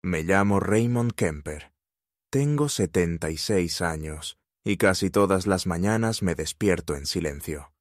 Me llamo Raymond Kemper. Tengo 76 años y casi todas las mañanas me despierto en silencio.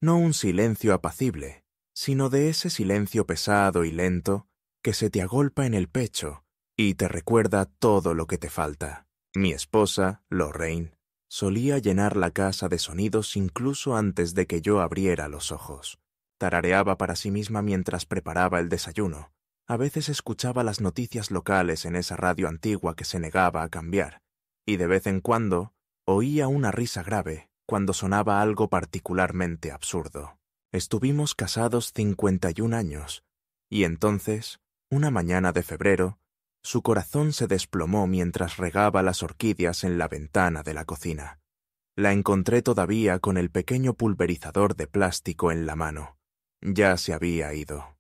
No un silencio apacible, sino de ese silencio pesado y lento que se te agolpa en el pecho y te recuerda todo lo que te falta. Mi esposa, Lorraine, solía llenar la casa de sonidos incluso antes de que yo abriera los ojos. Tarareaba para sí misma mientras preparaba el desayuno. A veces escuchaba las noticias locales en esa radio antigua que se negaba a cambiar, y de vez en cuando oía una risa grave cuando sonaba algo particularmente absurdo. Estuvimos casados 51 años, y entonces, una mañana de febrero, su corazón se desplomó mientras regaba las orquídeas en la ventana de la cocina. La encontré todavía con el pequeño pulverizador de plástico en la mano. Ya se había ido.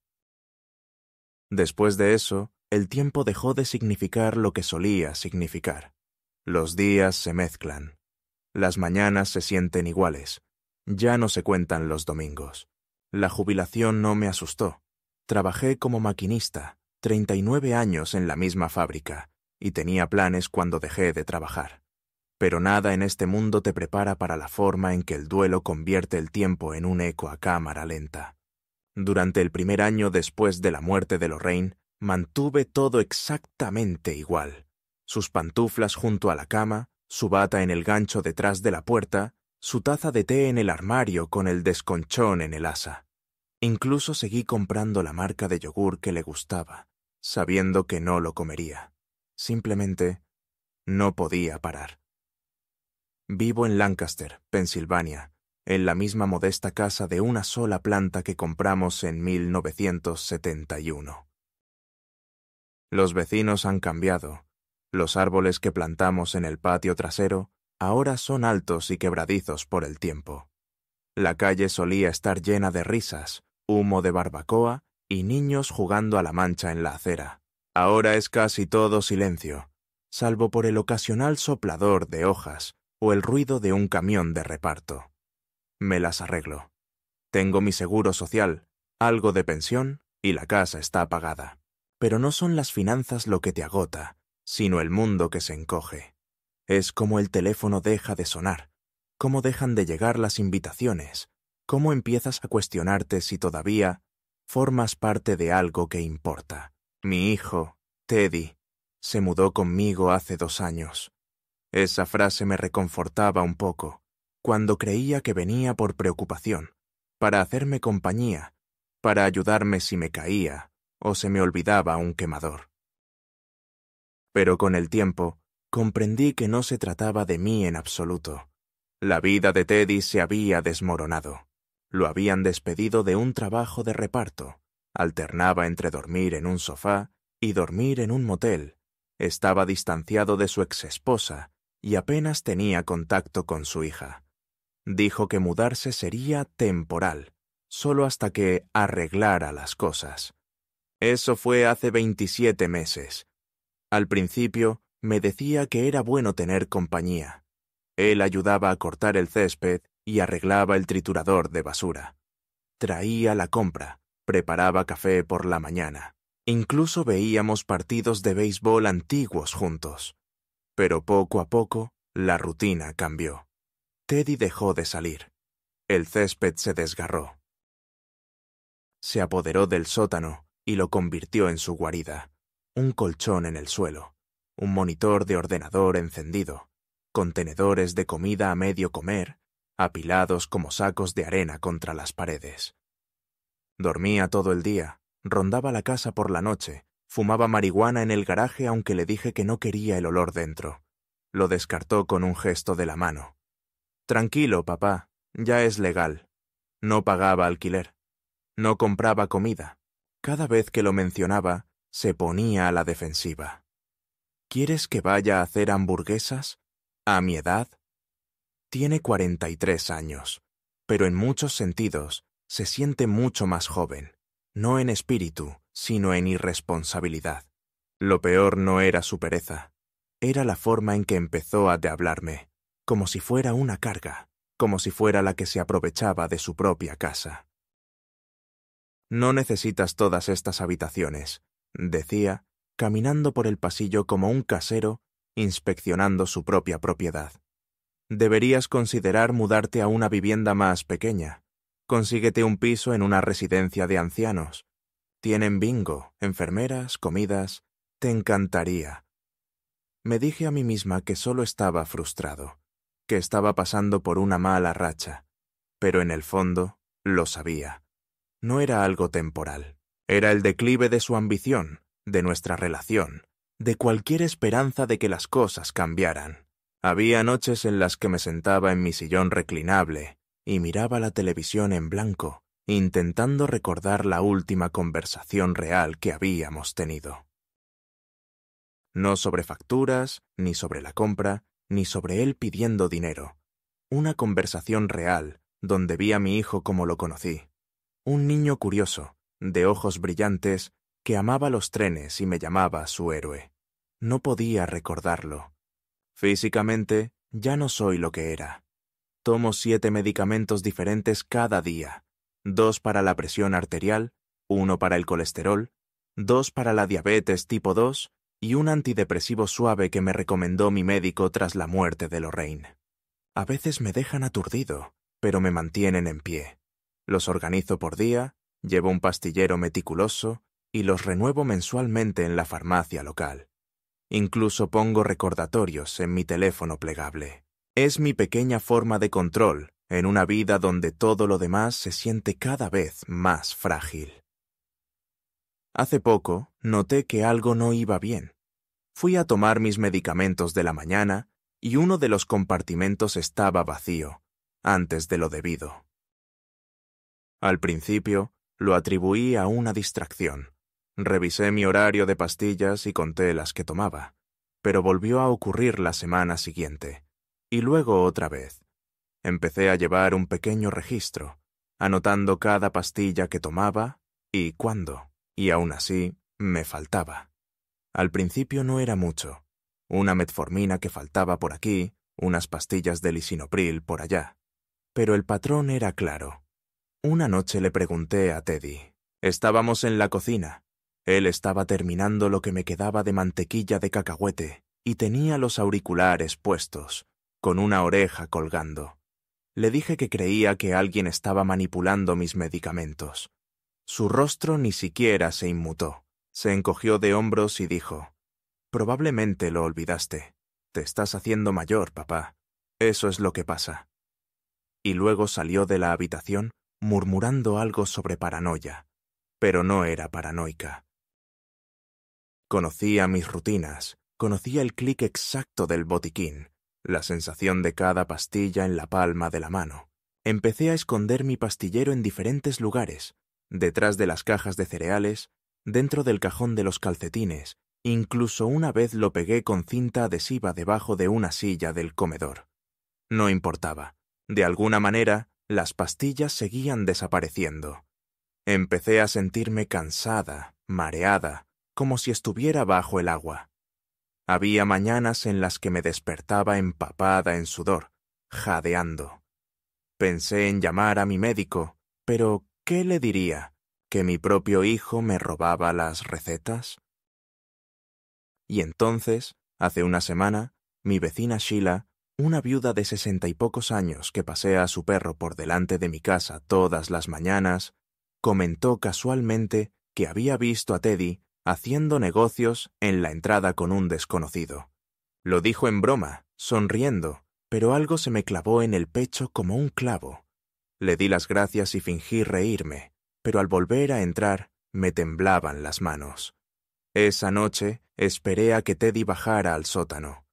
Después de eso, el tiempo dejó de significar lo que solía significar. Los días se mezclan. Las mañanas se sienten iguales. Ya no se cuentan los domingos. La jubilación no me asustó. Trabajé como maquinista, 39 años en la misma fábrica, y tenía planes cuando dejé de trabajar. Pero nada en este mundo te prepara para la forma en que el duelo convierte el tiempo en un eco a cámara lenta. Durante el primer año después de la muerte de Lorraine, mantuve todo exactamente igual. Sus pantuflas junto a la cama, su bata en el gancho detrás de la puerta, su taza de té en el armario con el desconchón en el asa. Incluso seguí comprando la marca de yogur que le gustaba, sabiendo que no lo comería. Simplemente no podía parar. Vivo en Lancaster, Pensilvania, en la misma modesta casa de una sola planta que compramos en 1971. Los vecinos han cambiado. Los árboles que plantamos en el patio trasero ahora son altos y quebradizos por el tiempo. La calle solía estar llena de risas, humo de barbacoa y niños jugando a la mancha en la acera. Ahora es casi todo silencio, salvo por el ocasional soplador de hojas o el ruido de un camión de reparto. Me las arreglo. Tengo mi seguro social, algo de pensión y la casa está pagada. Pero no son las finanzas lo que te agota, sino el mundo que se encoge. Es como el teléfono deja de sonar, cómo dejan de llegar las invitaciones, cómo empiezas a cuestionarte si todavía formas parte de algo que importa. Mi hijo, Teddy, se mudó conmigo hace 2 años. Esa frase me reconfortaba un poco, cuando creía que venía por preocupación, para hacerme compañía, para ayudarme si me caía o se me olvidaba un quemador. Pero con el tiempo, comprendí que no se trataba de mí en absoluto. La vida de Teddy se había desmoronado. Lo habían despedido de un trabajo de reparto. Alternaba entre dormir en un sofá y dormir en un motel. Estaba distanciado de su exesposa y apenas tenía contacto con su hija. Dijo que mudarse sería temporal, solo hasta que arreglara las cosas. Eso fue hace 27 meses. Al principio, me decía que era bueno tener compañía. Él ayudaba a cortar el césped y arreglaba el triturador de basura. Traía la compra, preparaba café por la mañana. Incluso veíamos partidos de béisbol antiguos juntos. Pero poco a poco, la rutina cambió. Teddy dejó de salir. El césped se desgarró. Se apoderó del sótano y lo convirtió en su guarida. Un colchón en el suelo, un monitor de ordenador encendido, contenedores de comida a medio comer, apilados como sacos de arena contra las paredes. Dormía todo el día, rondaba la casa por la noche, fumaba marihuana en el garaje aunque le dije que no quería el olor dentro. Lo descartó con un gesto de la mano. Tranquilo, papá, ya es legal. No pagaba alquiler. No compraba comida. Cada vez que lo mencionaba, se ponía a la defensiva. ¿Quieres que vaya a hacer hamburguesas? ¿A mi edad? Tiene 43 años, pero en muchos sentidos se siente mucho más joven, no en espíritu, sino en irresponsabilidad. Lo peor no era su pereza, era la forma en que empezó a hablarme, como si fuera una carga, como si fuera la que se aprovechaba de su propia casa. No necesitas todas estas habitaciones, decía, caminando por el pasillo como un casero, inspeccionando su propia propiedad. Deberías considerar mudarte a una vivienda más pequeña. Consíguete un piso en una residencia de ancianos. Tienen bingo, enfermeras, comidas. Te encantaría. Me dije a mí misma que solo estaba frustrado, que estaba pasando por una mala racha, pero en el fondo lo sabía. No era algo temporal. Era el declive de su ambición, de nuestra relación, de cualquier esperanza de que las cosas cambiaran. Había noches en las que me sentaba en mi sillón reclinable y miraba la televisión en blanco, intentando recordar la última conversación real que habíamos tenido. No sobre facturas, ni sobre la compra, ni sobre él pidiendo dinero. Una conversación real, donde vi a mi hijo como lo conocí. Un niño curioso, de ojos brillantes, que amaba los trenes y me llamaba su héroe. No podía recordarlo. Físicamente, ya no soy lo que era. Tomo 7 medicamentos diferentes cada día. 2 para la presión arterial, 1 para el colesterol, 2 para la diabetes tipo 2 y un antidepresivo suave que me recomendó mi médico tras la muerte de Lorraine. A veces me dejan aturdido, pero me mantienen en pie. Los organizo por día, llevo un pastillero meticuloso y los renuevo mensualmente en la farmacia local. Incluso pongo recordatorios en mi teléfono plegable. Es mi pequeña forma de control en una vida donde todo lo demás se siente cada vez más frágil. Hace poco noté que algo no iba bien. Fui a tomar mis medicamentos de la mañana y uno de los compartimentos estaba vacío, antes de lo debido. Al principio, lo atribuí a una distracción. Revisé mi horario de pastillas y conté las que tomaba, pero volvió a ocurrir la semana siguiente, y luego otra vez. Empecé a llevar un pequeño registro, anotando cada pastilla que tomaba y cuándo, y aún así me faltaba. Al principio no era mucho, una metformina que faltaba por aquí, unas pastillas de lisinopril por allá, pero el patrón era claro. Una noche le pregunté a Teddy. Estábamos en la cocina. Él estaba terminando lo que me quedaba de mantequilla de cacahuete y tenía los auriculares puestos, con una oreja colgando. Le dije que creía que alguien estaba manipulando mis medicamentos. Su rostro ni siquiera se inmutó. Se encogió de hombros y dijo: «Probablemente lo olvidaste. Te estás haciendo mayor, papá. Eso es lo que pasa». Y luego salió de la habitación murmurando algo sobre paranoia, pero no era paranoica. Conocía mis rutinas, conocía el clic exacto del botiquín, la sensación de cada pastilla en la palma de la mano. Empecé a esconder mi pastillero en diferentes lugares, detrás de las cajas de cereales, dentro del cajón de los calcetines, incluso una vez lo pegué con cinta adhesiva debajo de una silla del comedor. No importaba. De alguna manera, las pastillas seguían desapareciendo. Empecé a sentirme cansada, mareada, como si estuviera bajo el agua. Había mañanas en las que me despertaba empapada en sudor, jadeando. Pensé en llamar a mi médico, pero ¿qué le diría? ¿Que mi propio hijo me robaba las recetas? Y entonces, hace una semana, mi vecina Sheila, una viuda de 60 y pocos años que pasea a su perro por delante de mi casa todas las mañanas, comentó casualmente que había visto a Teddy haciendo negocios en la entrada con un desconocido. Lo dijo en broma, sonriendo, pero algo se me clavó en el pecho como un clavo. Le di las gracias y fingí reírme, pero al volver a entrar me temblaban las manos. Esa noche esperé a que Teddy bajara al sótano.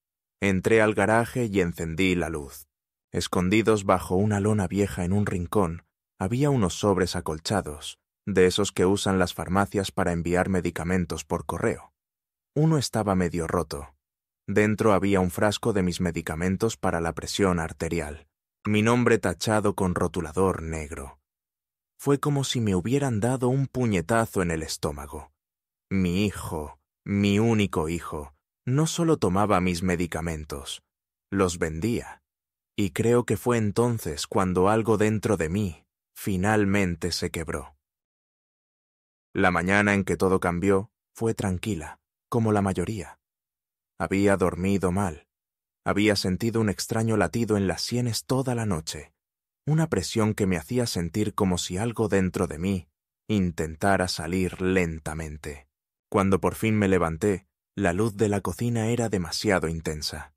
Entré al garaje y encendí la luz. Escondidos bajo una lona vieja en un rincón, había unos sobres acolchados, de esos que usan las farmacias para enviar medicamentos por correo. Uno estaba medio roto. Dentro había un frasco de mis medicamentos para la presión arterial, mi nombre tachado con rotulador negro. Fue como si me hubieran dado un puñetazo en el estómago. Mi hijo, mi único hijo, no solo tomaba mis medicamentos, los vendía. Y creo que fue entonces cuando algo dentro de mí finalmente se quebró. La mañana en que todo cambió fue tranquila. como la mayoría. Había dormido mal. Había sentido un extraño latido en las sienes toda la noche, una presión que me hacía sentir como si algo dentro de mí intentara salir lentamente. Cuando por fin me levanté, la luz de la cocina era demasiado intensa.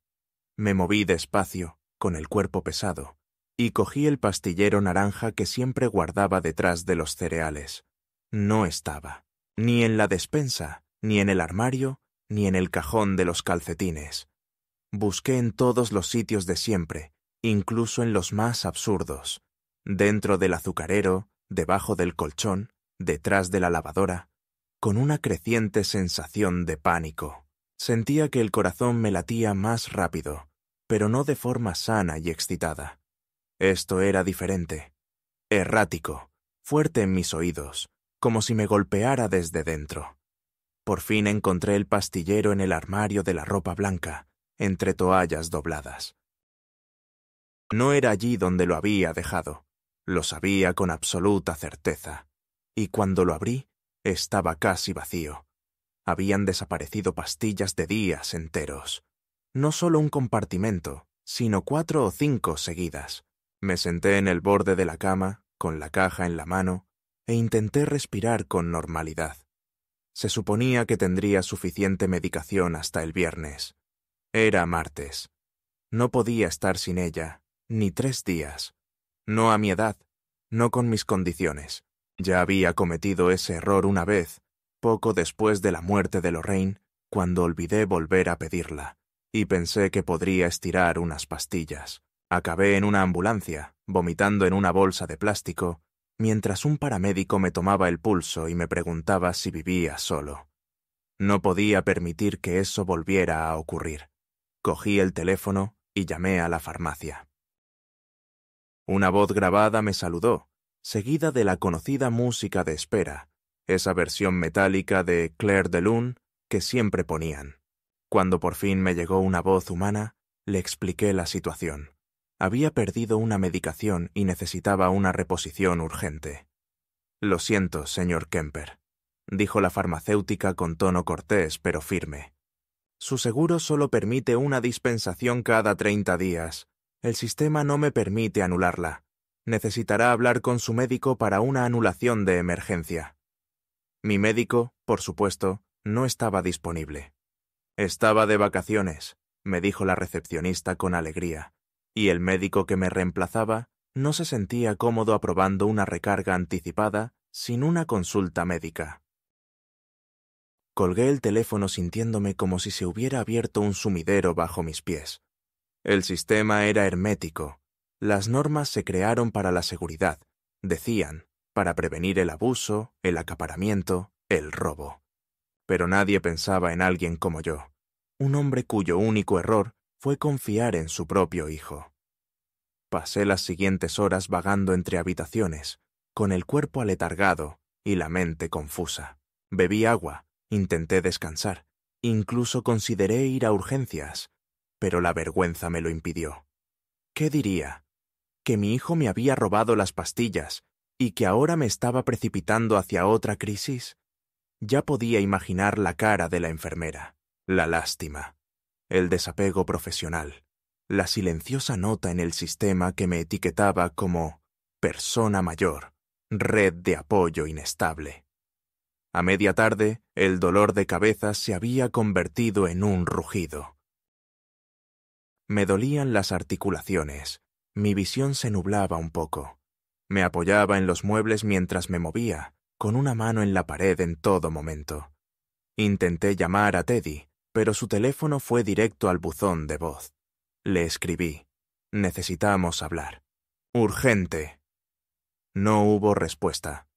Me moví despacio, con el cuerpo pesado, y cogí el pastillero naranja que siempre guardaba detrás de los cereales. No estaba, ni en la despensa, ni en el armario, ni en el cajón de los calcetines. Busqué en todos los sitios de siempre, incluso en los más absurdos. Dentro del azucarero, debajo del colchón, detrás de la lavadora, con una creciente sensación de pánico. Sentía que el corazón me latía más rápido, pero no de forma sana y excitada. Esto era diferente, errático, fuerte en mis oídos, como si me golpeara desde dentro. Por fin encontré el pastillero en el armario de la ropa blanca, entre toallas dobladas. No era allí donde lo había dejado, lo sabía con absoluta certeza, y cuando lo abrí, estaba casi vacío. Habían desaparecido pastillas de días enteros. No solo un compartimento, sino 4 o 5 seguidas. Me senté en el borde de la cama, con la caja en la mano, e intenté respirar con normalidad. Se suponía que tendría suficiente medicación hasta el viernes. Era martes. No podía estar sin ella, ni 3 días. No a mi edad, no con mis condiciones. Ya había cometido ese error una vez, poco después de la muerte de Lorraine, cuando olvidé volver a pedirla, y pensé que podría estirar unas pastillas. Acabé en una ambulancia, vomitando en una bolsa de plástico, mientras un paramédico me tomaba el pulso y me preguntaba si vivía solo. No podía permitir que eso volviera a ocurrir. Cogí el teléfono y llamé a la farmacia. Una voz grabada me saludó, seguida de la conocida música de espera, esa versión metálica de Clair de Lune que siempre ponían. Cuando por fin me llegó una voz humana, le expliqué la situación. Había perdido una medicación y necesitaba una reposición urgente. «Lo siento, señor Kemper», dijo la farmacéutica con tono cortés pero firme. «Su seguro solo permite una dispensación cada 30 días. El sistema no me permite anularla. Necesitará hablar con su médico para una anulación de emergencia». Mi médico, por supuesto, no estaba disponible. «Estaba de vacaciones», me dijo la recepcionista con alegría, y el médico que me reemplazaba no se sentía cómodo aprobando una recarga anticipada sin una consulta médica. Colgué el teléfono sintiéndome como si se hubiera abierto un sumidero bajo mis pies. El sistema era hermético. Las normas se crearon para la seguridad, decían, para prevenir el abuso, el acaparamiento, el robo. Pero nadie pensaba en alguien como yo, un hombre cuyo único error fue confiar en su propio hijo. Pasé las siguientes horas vagando entre habitaciones, con el cuerpo aletargado y la mente confusa. Bebí agua, intenté descansar, incluso consideré ir a urgencias, pero la vergüenza me lo impidió. ¿Qué diría? ¿Que mi hijo me había robado las pastillas y que ahora me estaba precipitando hacia otra crisis? Ya podía imaginar la cara de la enfermera, la lástima, el desapego profesional, la silenciosa nota en el sistema que me etiquetaba como persona mayor, red de apoyo inestable. A media tarde, el dolor de cabeza se había convertido en un rugido. Me dolían las articulaciones, mi visión se nublaba un poco. Me apoyaba en los muebles mientras me movía, con una mano en la pared en todo momento. Intenté llamar a Teddy, pero su teléfono fue directo al buzón de voz. Le escribí: «Necesitamos hablar. Urgente». No hubo respuesta.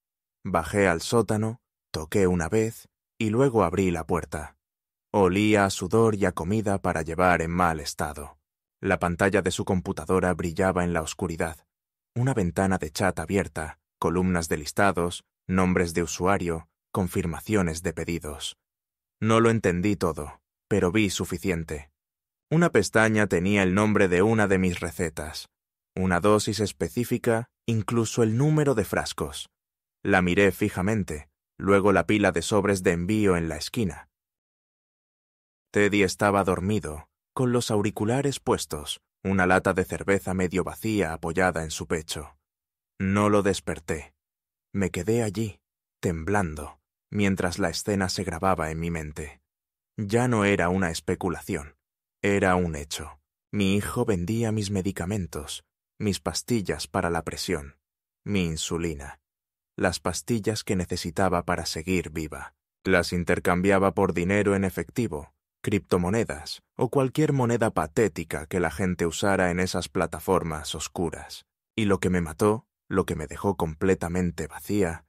Bajé al sótano, toqué una vez y luego abrí la puerta. Olía a sudor y a comida para llevar en mal estado. La pantalla de su computadora brillaba en la oscuridad. Una ventana de chat abierta, columnas de listados, nombres de usuario, confirmaciones de pedidos. No lo entendí todo, pero vi suficiente. Una pestaña tenía el nombre de una de mis recetas, una dosis específica, incluso el número de frascos. La miré fijamente, luego la pila de sobres de envío en la esquina. Teddy estaba dormido, con los auriculares puestos, una lata de cerveza medio vacía apoyada en su pecho. No lo desperté. Me quedé allí, temblando, mientras la escena se grababa en mi mente. Ya no era una especulación, era un hecho. Mi hijo vendía mis medicamentos, mis pastillas para la presión, mi insulina, las pastillas que necesitaba para seguir viva. Las intercambiaba por dinero en efectivo, criptomonedas o cualquier moneda patética que la gente usara en esas plataformas oscuras. Y lo que me mató, lo que me dejó completamente vacía,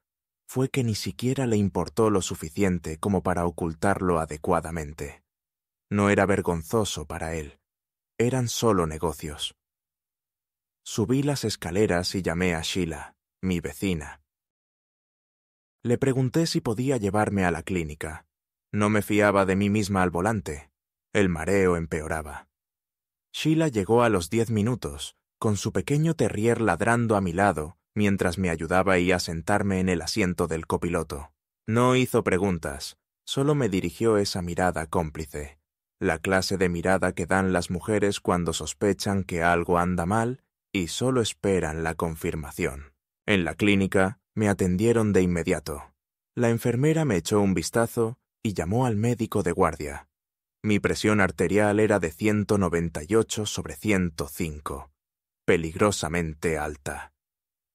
fue que ni siquiera le importó lo suficiente como para ocultarlo adecuadamente. No era vergonzoso para él. Eran solo negocios. Subí las escaleras y llamé a Sheila, mi vecina. Le pregunté si podía llevarme a la clínica. No me fiaba de mí misma al volante. El mareo empeoraba. Sheila llegó a los 10 minutos, con su pequeño terrier ladrando a mi lado, mientras me ayudaba a sentarme en el asiento del copiloto. No hizo preguntas, solo me dirigió esa mirada cómplice. La clase de mirada que dan las mujeres cuando sospechan que algo anda mal y solo esperan la confirmación. En la clínica me atendieron de inmediato. La enfermera me echó un vistazo y llamó al médico de guardia. Mi presión arterial era de 198/105, peligrosamente alta.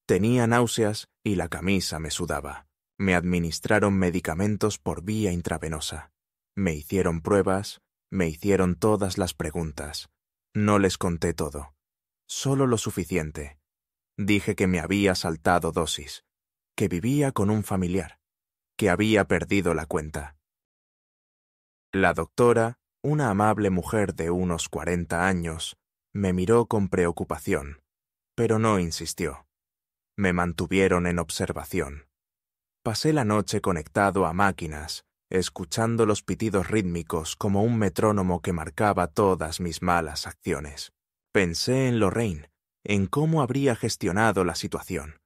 Tenía náuseas y la camisa me sudaba. Me administraron medicamentos por vía intravenosa. Me hicieron pruebas. Me hicieron todas las preguntas. No les conté todo. Solo lo suficiente. Dije que me había saltado dosis, que vivía con un familiar, que había perdido la cuenta. La doctora, una amable mujer de unos 40 años, me miró con preocupación, pero no insistió. Me mantuvieron en observación. Pasé la noche conectado a máquinas, escuchando los pitidos rítmicos como un metrónomo que marcaba todas mis malas acciones. Pensé en Lorraine, en cómo habría gestionado la situación.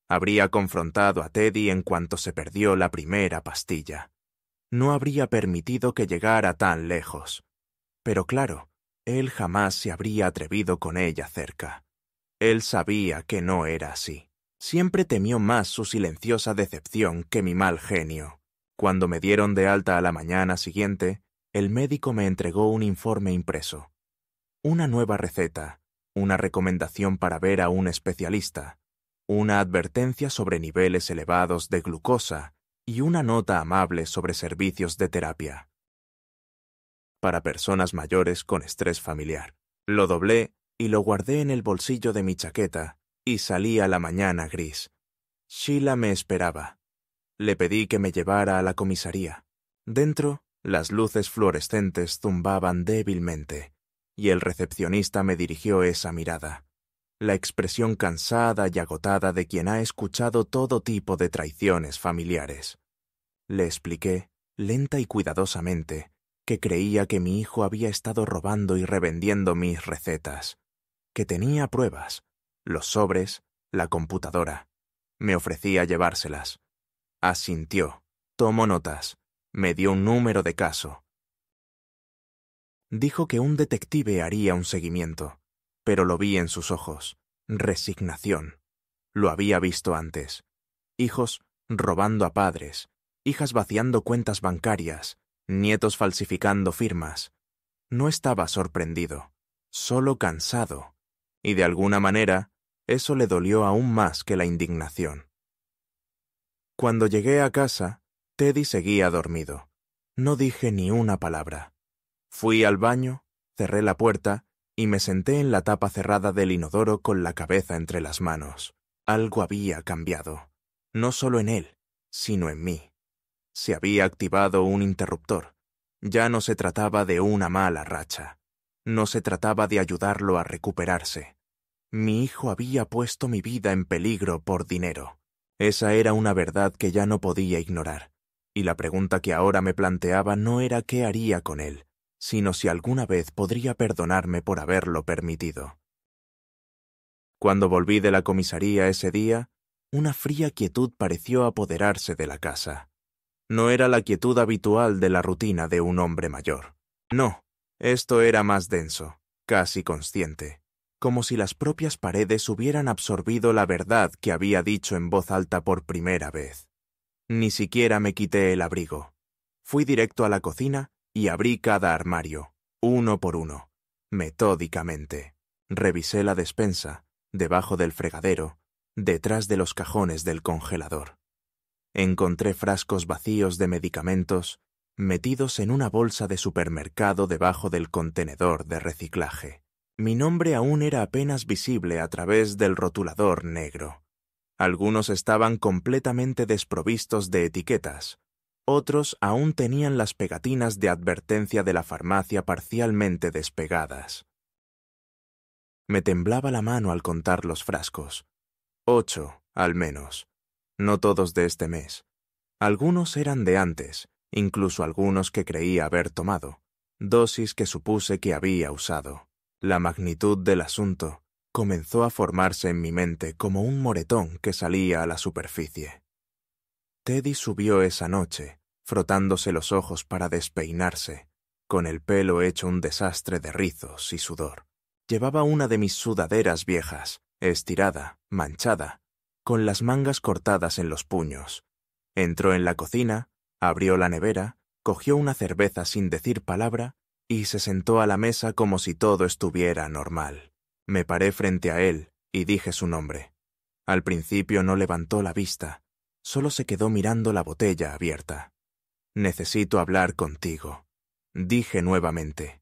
Habría confrontado a Teddy en cuanto se perdió la primera pastilla. No habría permitido que llegara tan lejos. Pero claro, él jamás se habría atrevido con ella cerca. Él sabía que no era así. Siempre temió más su silenciosa decepción que mi mal genio. Cuando me dieron de alta a la mañana siguiente, el médico me entregó un informe impreso. Una nueva receta, una recomendación para ver a un especialista, una advertencia sobre niveles elevados de glucosa y una nota amable sobre servicios de terapia. Para personas mayores con estrés familiar. Lo doblé y lo guardé en el bolsillo de mi chaqueta y salí a la mañana gris. Sheila me esperaba. Le pedí que me llevara a la comisaría. Dentro, las luces fluorescentes zumbaban débilmente, y el recepcionista me dirigió esa mirada, la expresión cansada y agotada de quien ha escuchado todo tipo de traiciones familiares. Le expliqué, lenta y cuidadosamente, que creía que mi hijo había estado robando y revendiendo mis recetas, que tenía pruebas, los sobres, la computadora. Me ofrecía llevárselas. Asintió, tomó notas, me dio un número de caso. Dijo que un detective haría un seguimiento, pero lo vi en sus ojos. Resignación. Lo había visto antes. Hijos robando a padres, hijas vaciando cuentas bancarias, nietos falsificando firmas. No estaba sorprendido, solo cansado, y de alguna manera eso le dolió aún más que la indignación. Cuando llegué a casa, Teddy seguía dormido. No dije ni una palabra. Fui al baño, cerré la puerta y me senté en la tapa cerrada del inodoro con la cabeza entre las manos. Algo había cambiado, no solo en él, sino en mí. Se había activado un interruptor. Ya no se trataba de una mala racha. No se trataba de ayudarlo a recuperarse. Mi hijo había puesto mi vida en peligro por dinero. Esa era una verdad que ya no podía ignorar, y la pregunta que ahora me planteaba no era qué haría con él, sino si alguna vez podría perdonarme por haberlo permitido. Cuando volví de la comisaría ese día, una fría quietud pareció apoderarse de la casa. No era la quietud habitual de la rutina de un hombre mayor. No, esto era más denso, casi consciente, como si las propias paredes hubieran absorbido la verdad que había dicho en voz alta por primera vez. Ni siquiera me quité el abrigo. Fui directo a la cocina y abrí cada armario, uno por uno, metódicamente. Revisé la despensa, debajo del fregadero, detrás de los cajones del congelador. Encontré frascos vacíos de medicamentos metidos en una bolsa de supermercado debajo del contenedor de reciclaje. Mi nombre aún era apenas visible a través del rotulador negro. Algunos estaban completamente desprovistos de etiquetas. Otros aún tenían las pegatinas de advertencia de la farmacia parcialmente despegadas. Me temblaba la mano al contar los frascos. 8, al menos. No todos de este mes. Algunos eran de antes, incluso algunos que creía haber tomado, dosis que supuse que había usado. La magnitud del asunto comenzó a formarse en mi mente como un moretón que salía a la superficie. Teddy subió esa noche, frotándose los ojos para despeinarse, con el pelo hecho un desastre de rizos y sudor. Llevaba una de mis sudaderas viejas, estirada, manchada, con las mangas cortadas en los puños. Entró en la cocina, abrió la nevera, cogió una cerveza sin decir palabra y se sentó a la mesa como si todo estuviera normal. Me paré frente a él y dije su nombre. Al principio no levantó la vista, solo se quedó mirando la botella abierta. «Necesito hablar contigo», dije nuevamente.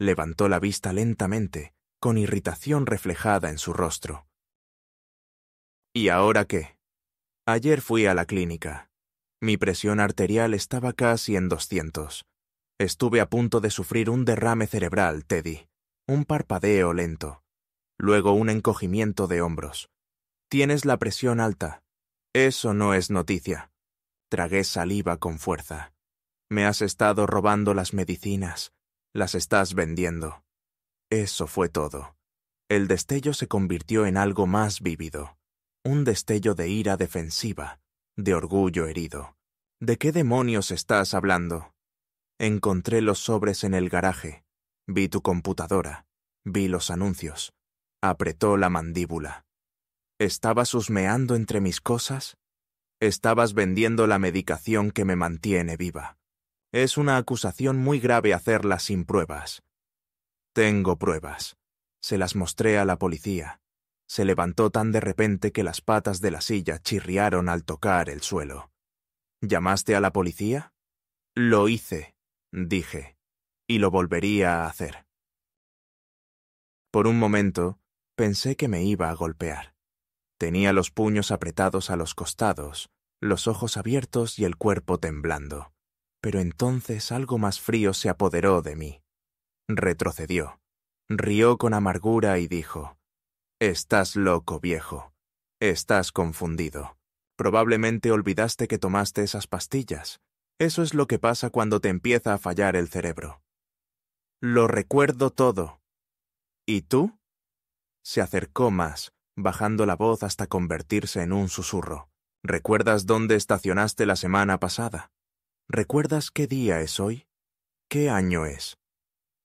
Levantó la vista lentamente, con irritación reflejada en su rostro. «¿Y ahora qué?» «Ayer fui a la clínica. Mi presión arterial estaba casi en 200. Estuve a punto de sufrir un derrame cerebral, Teddy. Un parpadeo lento. Luego un encogimiento de hombros. Tienes la presión alta. Eso no es noticia». Tragué saliva con fuerza. «Me has estado robando las medicinas. Las estás vendiendo». Eso fue todo. El destello se convirtió en algo más vívido. Un destello de ira defensiva, de orgullo herido. ¿De qué demonios estás hablando? Encontré los sobres en el garaje. Vi tu computadora. Vi los anuncios. Apretó la mandíbula. ¿Estabas husmeando entre mis cosas? Estabas vendiendo la medicación que me mantiene viva. Es una acusación muy grave hacerla sin pruebas. Tengo pruebas. Se las mostré a la policía. Se levantó tan de repente que las patas de la silla chirriaron al tocar el suelo. ¿Llamaste a la policía? Lo hice, dije, y lo volvería a hacer. Por un momento, pensé que me iba a golpear. Tenía los puños apretados a los costados, los ojos abiertos y el cuerpo temblando. Pero entonces algo más frío se apoderó de mí. Retrocedió, rió con amargura y dijo: «Estás loco, viejo. Estás confundido. Probablemente olvidaste que tomaste esas pastillas. Eso es lo que pasa cuando te empieza a fallar el cerebro». «Lo recuerdo todo». «¿Y tú?» Se acercó más, bajando la voz hasta convertirse en un susurro. «¿Recuerdas dónde estacionaste la semana pasada? ¿Recuerdas qué día es hoy? ¿Qué año es?»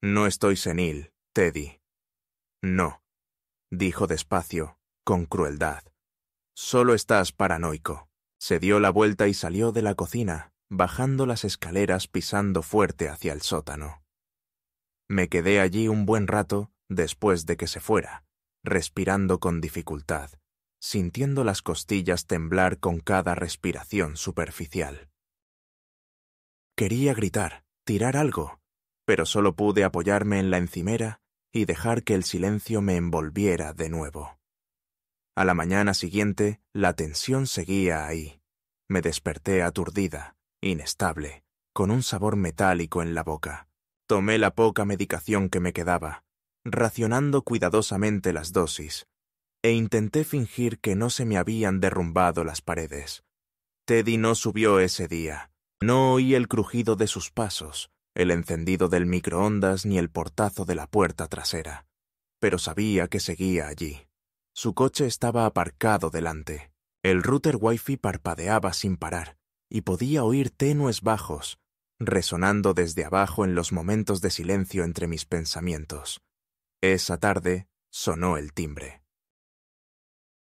«No estoy senil, Teddy». «No», dijo despacio, con crueldad. «Solo estás paranoico». Se dio la vuelta y salió de la cocina, bajando las escaleras pisando fuerte hacia el sótano. Me quedé allí un buen rato después de que se fuera, respirando con dificultad, sintiendo las costillas temblar con cada respiración superficial. Quería gritar, tirar algo, pero solo pude apoyarme en la encimera y dejar que el silencio me envolviera de nuevo. A la mañana siguiente, la tensión seguía ahí. Me desperté aturdida, inestable, con un sabor metálico en la boca. Tomé la poca medicación que me quedaba, racionando cuidadosamente las dosis, e intenté fingir que no se me habían derrumbado las paredes. Teddy no subió ese día. No oí el crujido de sus pasos, el encendido del microondas ni el portazo de la puerta trasera, pero sabía que seguía allí. Su coche estaba aparcado delante. El router Wi-Fi parpadeaba sin parar, y podía oír tenues bajos, resonando desde abajo en los momentos de silencio entre mis pensamientos. Esa tarde sonó el timbre.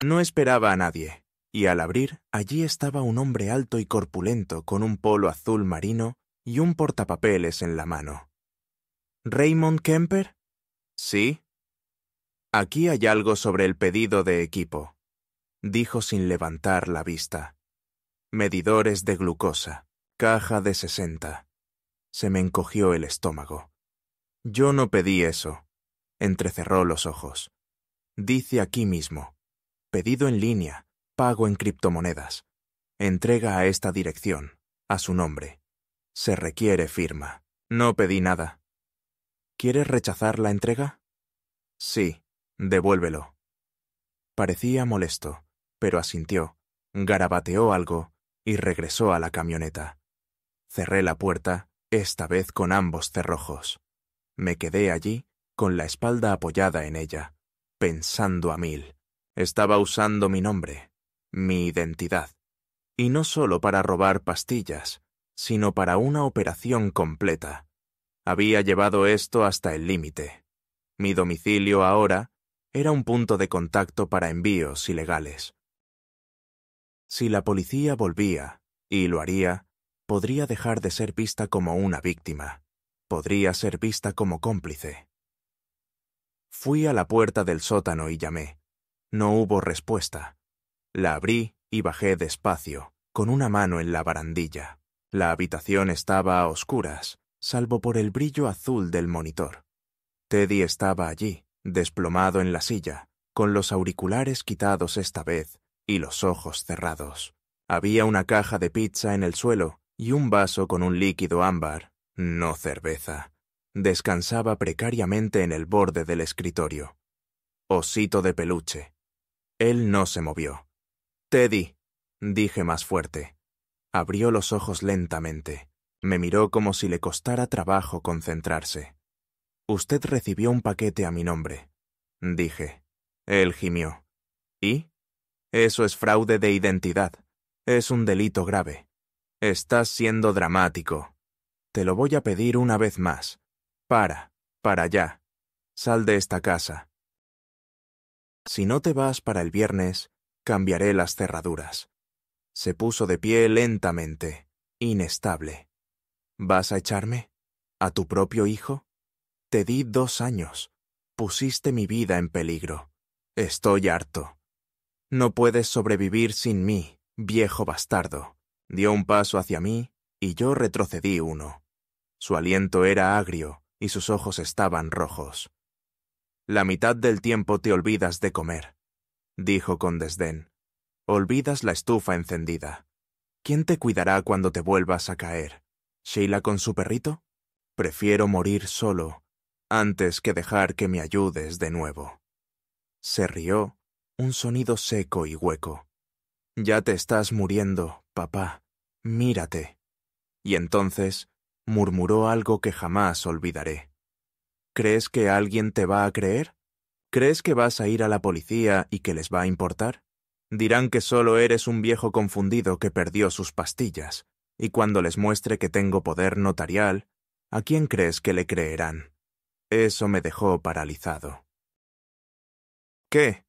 No esperaba a nadie, y al abrir, allí estaba un hombre alto y corpulento con un polo azul marino y un portapapeles en la mano. ¿Raymond Kemper? Sí. Aquí hay algo sobre el pedido de equipo, dijo sin levantar la vista. Medidores de glucosa, caja de 60. Se me encogió el estómago. Yo no pedí eso. Entrecerró los ojos. Dice aquí mismo. Pedido en línea, pago en criptomonedas. Entrega a esta dirección, a su nombre. Se requiere firma. No pedí nada. ¿Quieres rechazar la entrega? Sí, devuélvelo. Parecía molesto, pero asintió, garabateó algo y regresó a la camioneta. Cerré la puerta, esta vez con ambos cerrojos. Me quedé allí, con la espalda apoyada en ella, pensando a mil. Estaba usando mi nombre, mi identidad. Y no solo para robar pastillas, sino para una operación completa. Había llevado esto hasta el límite. Mi domicilio ahora era un punto de contacto para envíos ilegales. Si la policía volvía, y lo haría, podría dejar de ser vista como una víctima. Podría ser vista como cómplice. Fui a la puerta del sótano y llamé. No hubo respuesta. La abrí y bajé despacio, con una mano en la barandilla. La habitación estaba a oscuras, salvo por el brillo azul del monitor. Teddy estaba allí, desplomado en la silla, con los auriculares quitados esta vez y los ojos cerrados. Había una caja de pizza en el suelo y un vaso con un líquido ámbar, no cerveza. Descansaba precariamente en el borde del escritorio. Osito de peluche. Él no se movió. «Teddy», dije más fuerte. Abrió los ojos lentamente. Me miró como si le costara trabajo concentrarse. «Usted recibió un paquete a mi nombre», dije. Él gimió. «¿Y? Eso es fraude de identidad. Es un delito grave. Estás siendo dramático. Te lo voy a pedir una vez más. Para allá. Sal de esta casa. Si no te vas para el viernes, cambiaré las cerraduras». Se puso de pie lentamente, inestable. ¿Vas a echarme? ¿A tu propio hijo? Te di 2 años. Pusiste mi vida en peligro. Estoy harto. No puedes sobrevivir sin mí, viejo bastardo. Dio un paso hacia mí y yo retrocedí uno. Su aliento era agrio y sus ojos estaban rojos. La mitad del tiempo te olvidas de comer, dijo con desdén. Olvidas la estufa encendida. ¿Quién te cuidará cuando te vuelvas a caer? ¿Sheila con su perrito? Prefiero morir solo antes que dejar que me ayudes de nuevo. Se rió, un sonido seco y hueco. Ya te estás muriendo, papá. Mírate. Y entonces murmuró algo que jamás olvidaré. ¿Crees que alguien te va a creer? ¿Crees que vas a ir a la policía y que les va a importar? Dirán que solo eres un viejo confundido que perdió sus pastillas, y cuando les muestre que tengo poder notarial, ¿a quién crees que le creerán? Eso me dejó paralizado. ¿Qué?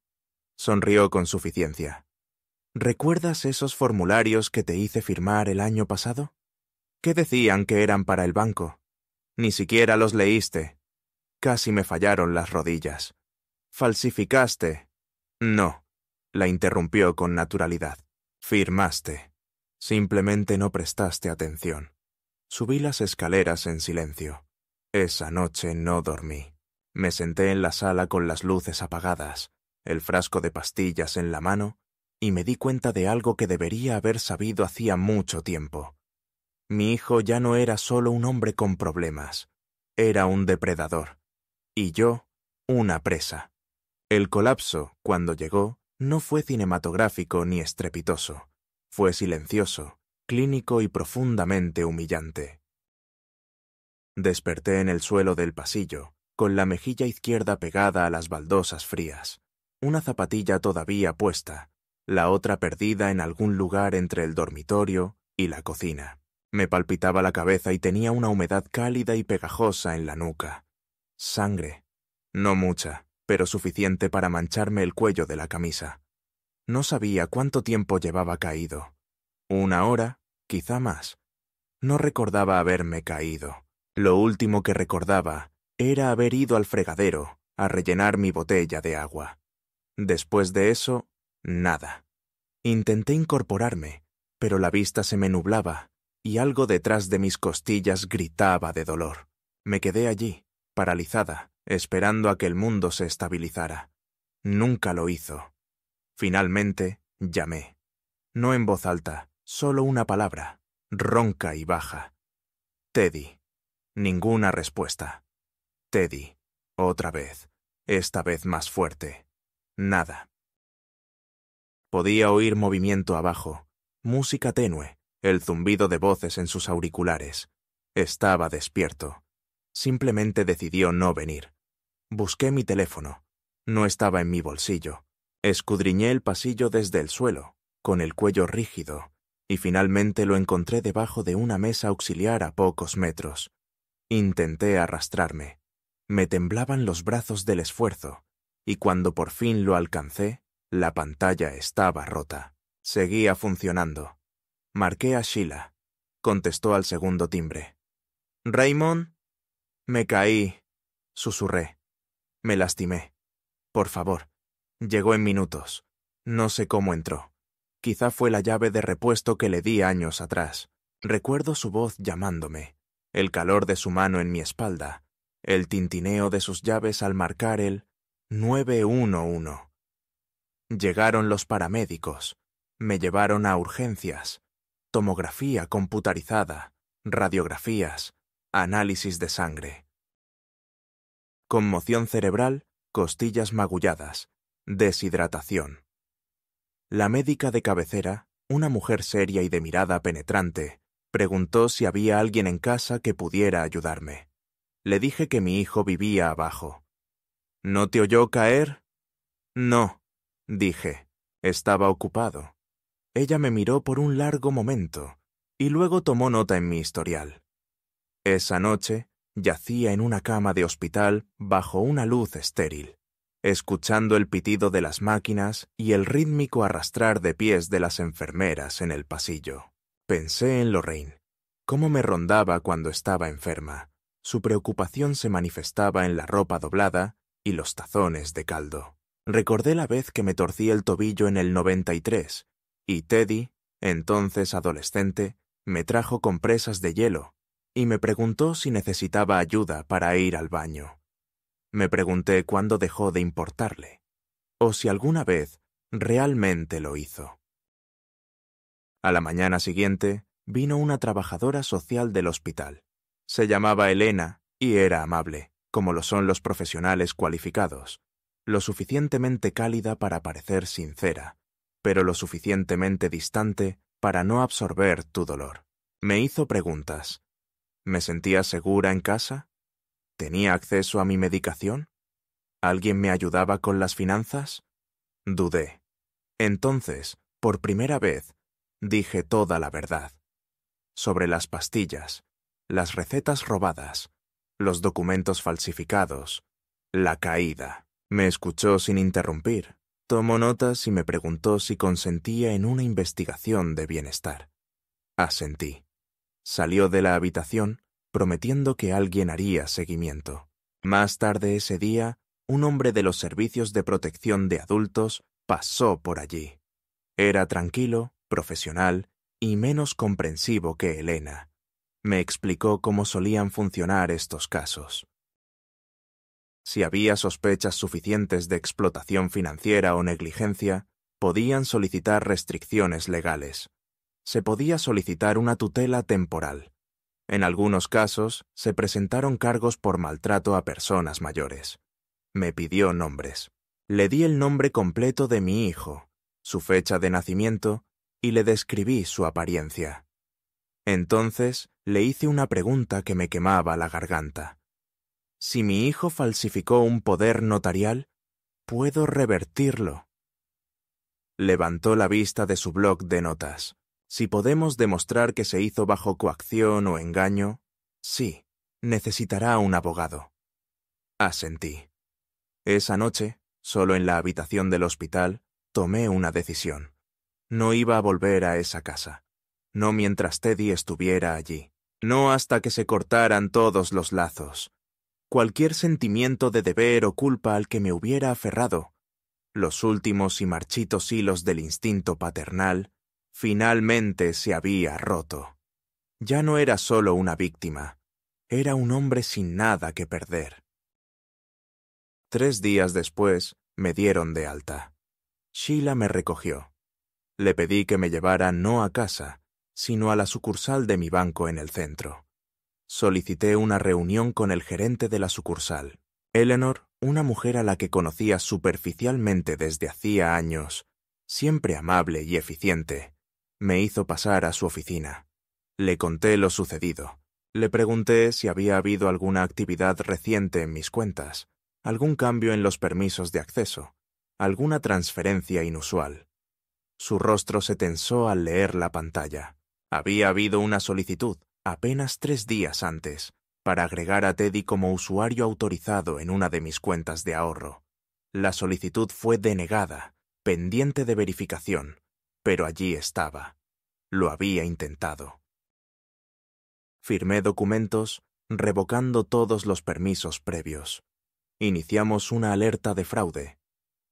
Sonrió con suficiencia. ¿Recuerdas esos formularios que te hice firmar el año pasado? ¿Qué decían que eran para el banco? Ni siquiera los leíste. Casi me fallaron las rodillas. ¿Falsificaste? No. La interrumpió con naturalidad. Firmaste. Simplemente no prestaste atención. Subí las escaleras en silencio. Esa noche no dormí. Me senté en la sala con las luces apagadas, el frasco de pastillas en la mano, y me di cuenta de algo que debería haber sabido hacía mucho tiempo. Mi hijo ya no era solo un hombre con problemas. Era un depredador. Y yo, una presa. El colapso, cuando llegó, no fue cinematográfico ni estrepitoso. Fue silencioso, clínico y profundamente humillante. Desperté en el suelo del pasillo, con la mejilla izquierda pegada a las baldosas frías, una zapatilla todavía puesta, la otra perdida en algún lugar entre el dormitorio y la cocina. Me palpitaba la cabeza y tenía una humedad cálida y pegajosa en la nuca. Sangre. No mucha, pero suficiente para mancharme el cuello de la camisa. No sabía cuánto tiempo llevaba caído. 1 hora, quizá más. No recordaba haberme caído. Lo último que recordaba era haber ido al fregadero a rellenar mi botella de agua. Después de eso, nada. Intenté incorporarme, pero la vista se me nublaba y algo detrás de mis costillas gritaba de dolor. Me quedé allí, paralizada, esperando a que el mundo se estabilizara. Nunca lo hizo. Finalmente, llamé. No en voz alta, solo una palabra, ronca y baja. Teddy. Ninguna respuesta. Teddy. Otra vez. Esta vez más fuerte. Nada. Podía oír movimiento abajo, música tenue, el zumbido de voces en sus auriculares. Estaba despierto. Simplemente decidió no venir. Busqué mi teléfono. No estaba en mi bolsillo. Escudriñé el pasillo desde el suelo, con el cuello rígido, y finalmente lo encontré debajo de una mesa auxiliar a pocos metros. Intenté arrastrarme. Me temblaban los brazos del esfuerzo, y cuando por fin lo alcancé, la pantalla estaba rota. Seguía funcionando. Marqué a Sheila. Contestó al segundo timbre. «¿Raymond?» «Me caí», susurré. «Me lastimé. Por favor». Llegó en minutos. No sé cómo entró. Quizá fue la llave de repuesto que le di años atrás. Recuerdo su voz llamándome, el calor de su mano en mi espalda, el tintineo de sus llaves al marcar el 911. Llegaron los paramédicos. Me llevaron a urgencias. Tomografía computarizada, radiografías, análisis de sangre. Conmoción cerebral, costillas magulladas, deshidratación. La médica de cabecera, una mujer seria y de mirada penetrante, preguntó si había alguien en casa que pudiera ayudarme. Le dije que mi hijo vivía abajo. ¿No te oyó caer? No, dije. Estaba ocupado. Ella me miró por un largo momento y luego tomó nota en mi historial. Esa noche yacía en una cama de hospital bajo una luz estéril, escuchando el pitido de las máquinas y el rítmico arrastrar de pies de las enfermeras en el pasillo. Pensé en Lorraine, cómo me rondaba cuando estaba enferma. Su preocupación se manifestaba en la ropa doblada y los tazones de caldo. Recordé la vez que me torcí el tobillo en el 93, y Teddy, entonces adolescente, me trajo compresas de hielo y me preguntó si necesitaba ayuda para ir al baño. Me pregunté cuándo dejó de importarle, o si alguna vez realmente lo hizo. A la mañana siguiente vino una trabajadora social del hospital. Se llamaba Elena y era amable, como lo son los profesionales cualificados, lo suficientemente cálida para parecer sincera, pero lo suficientemente distante para no absorber tu dolor. Me hizo preguntas. ¿Me sentía segura en casa? ¿Tenía acceso a mi medicación? ¿Alguien me ayudaba con las finanzas? Dudé. Entonces, por primera vez, dije toda la verdad. Sobre las pastillas, las recetas robadas, los documentos falsificados, la caída. Me escuchó sin interrumpir. Tomó notas y me preguntó si consentía en una investigación de bienestar. Asentí. Salió de la habitación prometiendo que alguien haría seguimiento. Más tarde ese día, un hombre de los servicios de protección de adultos pasó por allí. Era tranquilo, profesional y menos comprensivo que Elena. Me explicó cómo solían funcionar estos casos. Si había sospechas suficientes de explotación financiera o negligencia, podían solicitar restricciones legales. Se podía solicitar una tutela temporal. En algunos casos, se presentaron cargos por maltrato a personas mayores. Me pidió nombres. Le di el nombre completo de mi hijo, su fecha de nacimiento, y le describí su apariencia. Entonces, le hice una pregunta que me quemaba la garganta. Si mi hijo falsificó un poder notarial, ¿puedo revertirlo? Levantó la vista de su bloc de notas. Si podemos demostrar que se hizo bajo coacción o engaño, sí, necesitará un abogado. Asentí. Esa noche, solo en la habitación del hospital, tomé una decisión. No iba a volver a esa casa. No mientras Teddy estuviera allí. No hasta que se cortaran todos los lazos. Cualquier sentimiento de deber o culpa al que me hubiera aferrado, los últimos y marchitos hilos del instinto paternal, finalmente se había roto. Ya no era solo una víctima, era un hombre sin nada que perder. 3 días después, me dieron de alta. Sheila me recogió. Le pedí que me llevara no a casa, sino a la sucursal de mi banco en el centro. Solicité una reunión con el gerente de la sucursal. Eleanor, una mujer a la que conocía superficialmente desde hacía años, siempre amable y eficiente, me hizo pasar a su oficina. Le conté lo sucedido. Le pregunté si había habido alguna actividad reciente en mis cuentas, algún cambio en los permisos de acceso, alguna transferencia inusual. Su rostro se tensó al leer la pantalla. Había habido una solicitud, apenas 3 días antes, para agregar a Teddy como usuario autorizado en una de mis cuentas de ahorro. La solicitud fue denegada, pendiente de verificación, pero allí estaba. Lo había intentado. Firmé documentos, revocando todos los permisos previos. Iniciamos una alerta de fraude.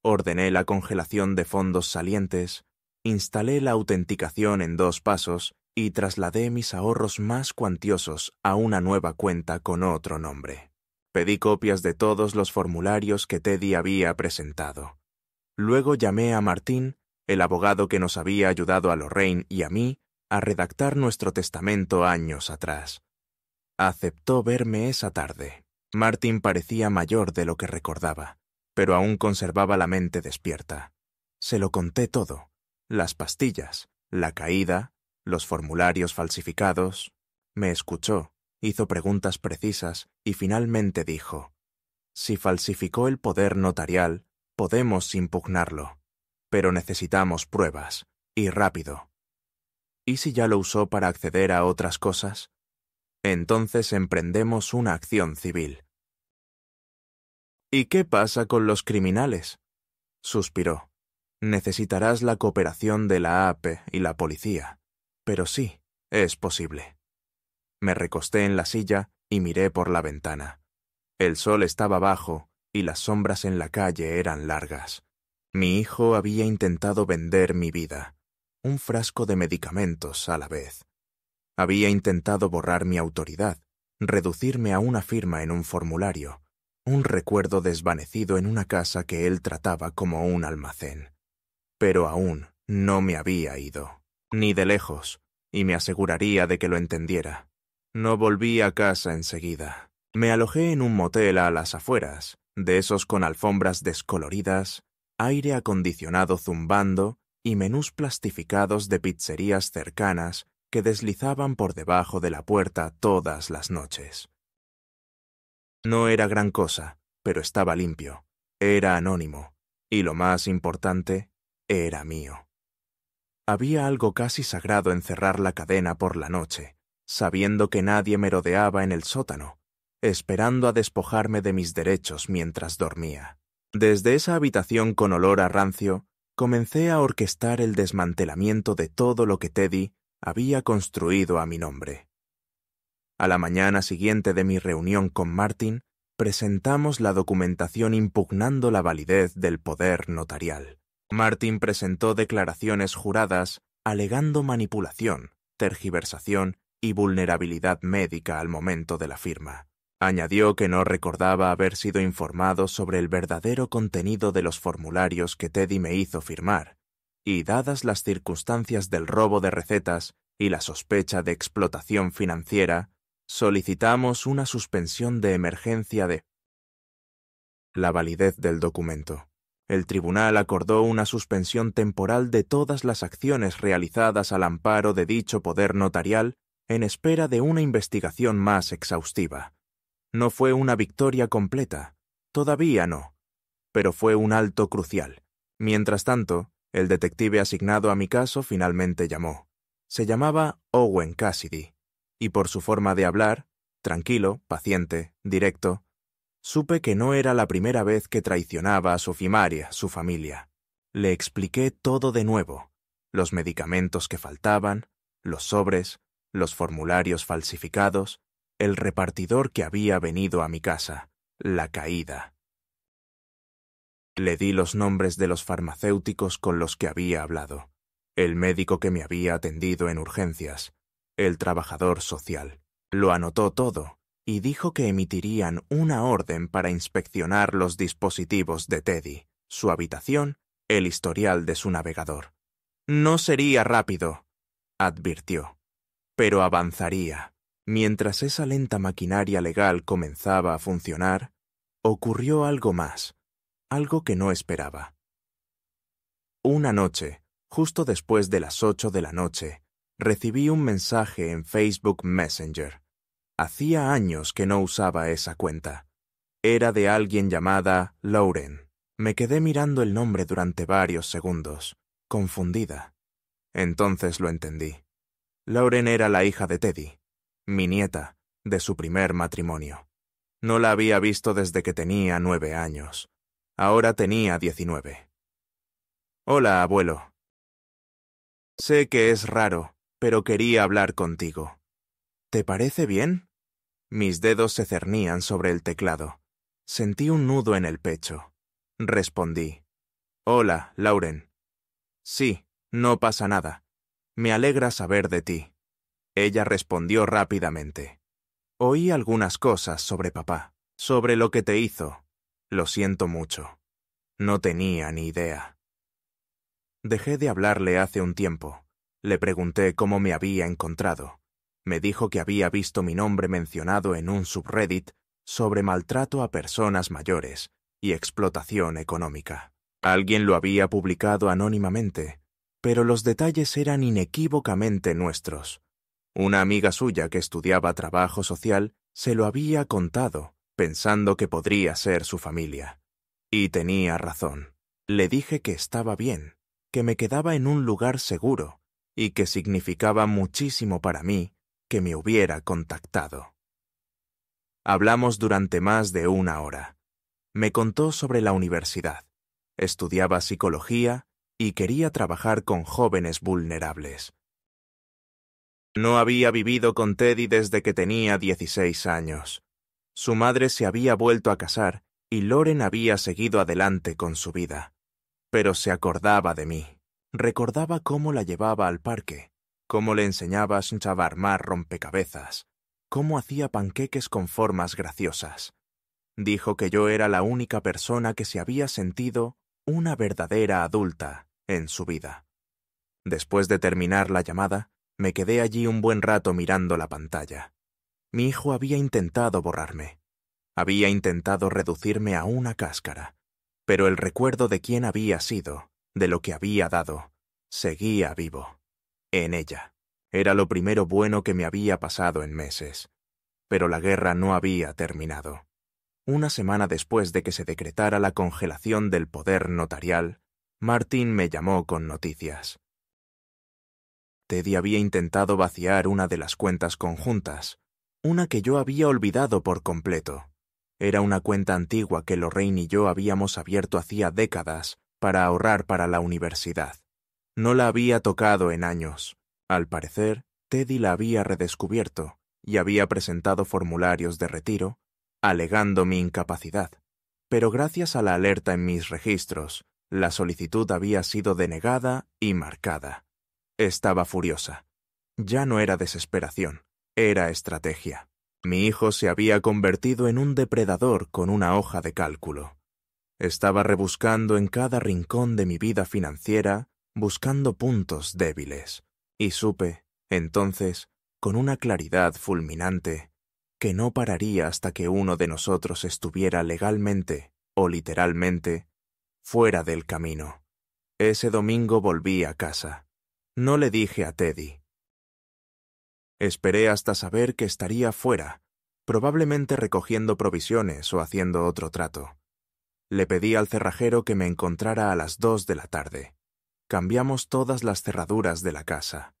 Ordené la congelación de fondos salientes, instalé la autenticación en 2 pasos y trasladé mis ahorros más cuantiosos a una nueva cuenta con otro nombre. Pedí copias de todos los formularios que Teddy había presentado. Luego llamé a Martín, el abogado que nos había ayudado a Lorraine y a mí a redactar nuestro testamento años atrás. Aceptó verme esa tarde. Martín parecía mayor de lo que recordaba, pero aún conservaba la mente despierta. Se lo conté todo: las pastillas, la caída, los formularios falsificados. Me escuchó, hizo preguntas precisas y finalmente dijo: si falsificó el poder notarial, podemos impugnarlo, pero necesitamos pruebas, y rápido. ¿Y si ya lo usó para acceder a otras cosas? Entonces emprendemos una acción civil. ¿Y qué pasa con los criminales?, suspiró. Necesitarás la cooperación de la AP y la policía, pero sí, es posible. Me recosté en la silla y miré por la ventana. El sol estaba bajo y las sombras en la calle eran largas. Mi hijo había intentado vender mi vida, un frasco de medicamentos a la vez. Había intentado borrar mi autoridad, reducirme a una firma en un formulario, un recuerdo desvanecido en una casa que él trataba como un almacén. Pero aún no me había ido, ni de lejos, y me aseguraría de que lo entendiera. No volví a casa enseguida. Me alojé en un motel a las afueras, de esos con alfombras descoloridas, aire acondicionado zumbando y menús plastificados de pizzerías cercanas que deslizaban por debajo de la puerta todas las noches. No era gran cosa, pero estaba limpio, era anónimo, y lo más importante, era mío. Había algo casi sagrado en cerrar la cadena por la noche, sabiendo que nadie merodeaba en el sótano, esperando a despojarme de mis derechos mientras dormía. Desde esa habitación con olor a rancio, comencé a orquestar el desmantelamiento de todo lo que Teddy había construido a mi nombre. A la mañana siguiente de mi reunión con Martin, presentamos la documentación impugnando la validez del poder notarial. Martin presentó declaraciones juradas alegando manipulación, tergiversación y vulnerabilidad médica al momento de la firma. Añadió que no recordaba haber sido informado sobre el verdadero contenido de los formularios que Teddy me hizo firmar, y dadas las circunstancias del robo de recetas y la sospecha de explotación financiera, solicitamos una suspensión de emergencia de la validez del documento. El tribunal acordó una suspensión temporal de todas las acciones realizadas al amparo de dicho poder notarial en espera de una investigación más exhaustiva. No fue una victoria completa, todavía no, pero fue un alto crucial. Mientras tanto, el detective asignado a mi caso finalmente llamó. Se llamaba Owen Cassidy, y por su forma de hablar, tranquilo, paciente, directo, supe que no era la primera vez que traicionaba a su familia. Le expliqué todo de nuevo, los medicamentos que faltaban, los sobres, los formularios falsificados, el repartidor que había venido a mi casa, la caída. Le di los nombres de los farmacéuticos con los que había hablado, el médico que me había atendido en urgencias, el trabajador social. Lo anotó todo y dijo que emitirían una orden para inspeccionar los dispositivos de Teddy, su habitación, el historial de su navegador. No sería rápido, advirtió, pero avanzaría. Mientras esa lenta maquinaria legal comenzaba a funcionar, ocurrió algo más, algo que no esperaba. Una noche, justo después de las 8 de la noche, recibí un mensaje en Facebook Messenger. Hacía años que no usaba esa cuenta. Era de alguien llamada Lauren. Me quedé mirando el nombre durante varios segundos, confundida. Entonces lo entendí. Lauren era la hija de Teddy, mi nieta, de su primer matrimonio. No la había visto desde que tenía 9 años. Ahora tenía 19. Hola, abuelo. Sé que es raro, pero quería hablar contigo. ¿Te parece bien? Mis dedos se cernían sobre el teclado. Sentí un nudo en el pecho. Respondí. Hola, Lauren. Sí, no pasa nada. Me alegra saber de ti. Ella respondió rápidamente. Oí algunas cosas sobre papá, sobre lo que te hizo. Lo siento mucho. No tenía ni idea. Dejé de hablarle hace un tiempo. Le pregunté cómo me había encontrado. Me dijo que había visto mi nombre mencionado en un subreddit sobre maltrato a personas mayores y explotación económica. Alguien lo había publicado anónimamente, pero los detalles eran inequívocamente nuestros. Una amiga suya que estudiaba trabajo social se lo había contado, pensando que podría ser su familia. Y tenía razón. Le dije que estaba bien, que me quedaba en un lugar seguro y que significaba muchísimo para mí que me hubiera contactado. Hablamos durante más de 1 hora. Me contó sobre la universidad. Estudiaba psicología y quería trabajar con jóvenes vulnerables. No había vivido con Teddy desde que tenía 16 años. Su madre se había vuelto a casar y Lauren había seguido adelante con su vida. Pero se acordaba de mí. Recordaba cómo la llevaba al parque, cómo le enseñaba a armar rompecabezas, cómo hacía panqueques con formas graciosas. Dijo que yo era la única persona que se había sentido una verdadera adulta en su vida. Después de terminar la llamada, me quedé allí un buen rato mirando la pantalla. Mi hijo había intentado borrarme. Había intentado reducirme a una cáscara. Pero el recuerdo de quién había sido, de lo que había dado, seguía vivo. En ella. Era lo primero bueno que me había pasado en meses. Pero la guerra no había terminado. Una semana después de que se decretara la congelación del poder notarial, Martin me llamó con noticias. Teddy había intentado vaciar una de las cuentas conjuntas, una que yo había olvidado por completo. Era una cuenta antigua que Lorraine y yo habíamos abierto hacía décadas para ahorrar para la universidad. No la había tocado en años. Al parecer, Teddy la había redescubierto y había presentado formularios de retiro, alegando mi incapacidad. Pero gracias a la alerta en mis registros, la solicitud había sido denegada y marcada. Estaba furiosa. Ya no era desesperación, era estrategia. Mi hijo se había convertido en un depredador con una hoja de cálculo. Estaba rebuscando en cada rincón de mi vida financiera, buscando puntos débiles. Y supe, entonces, con una claridad fulminante, que no pararía hasta que uno de nosotros estuviera legalmente, o literalmente, fuera del camino. Ese domingo volví a casa. No le dije a Teddy. Esperé hasta saber que estaría fuera, probablemente recogiendo provisiones o haciendo otro trato. Le pedí al cerrajero que me encontrara a las 2 de la tarde. Cambiamos todas las cerraduras de la casa.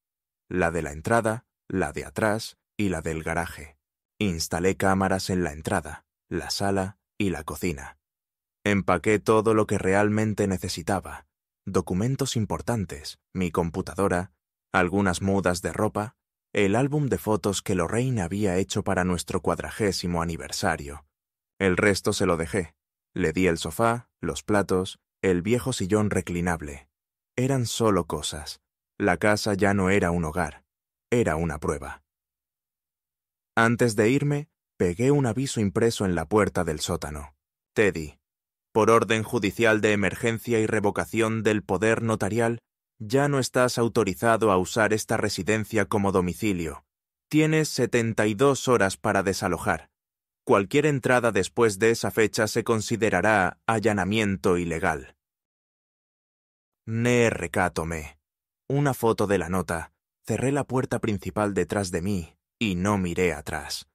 la de la entrada, la de atrás y la del garaje. Instalé cámaras en la entrada, la sala y la cocina. Empaqué todo lo que realmente necesitaba: documentos importantes, mi computadora, algunas mudas de ropa, el álbum de fotos que Lorraine había hecho para nuestro 40º aniversario. El resto se lo dejé. Le di el sofá, los platos, el viejo sillón reclinable. Eran solo cosas. La casa ya no era un hogar, era una prueba. Antes de irme, pegué un aviso impreso en la puerta del sótano. Teddy, por orden judicial de emergencia y revocación del poder notarial, ya no estás autorizado a usar esta residencia como domicilio. Tienes 72 horas para desalojar. Cualquier entrada después de esa fecha se considerará allanamiento ilegal. Ne recátomé. Una foto de la nota. Cerré la puerta principal detrás de mí y no miré atrás.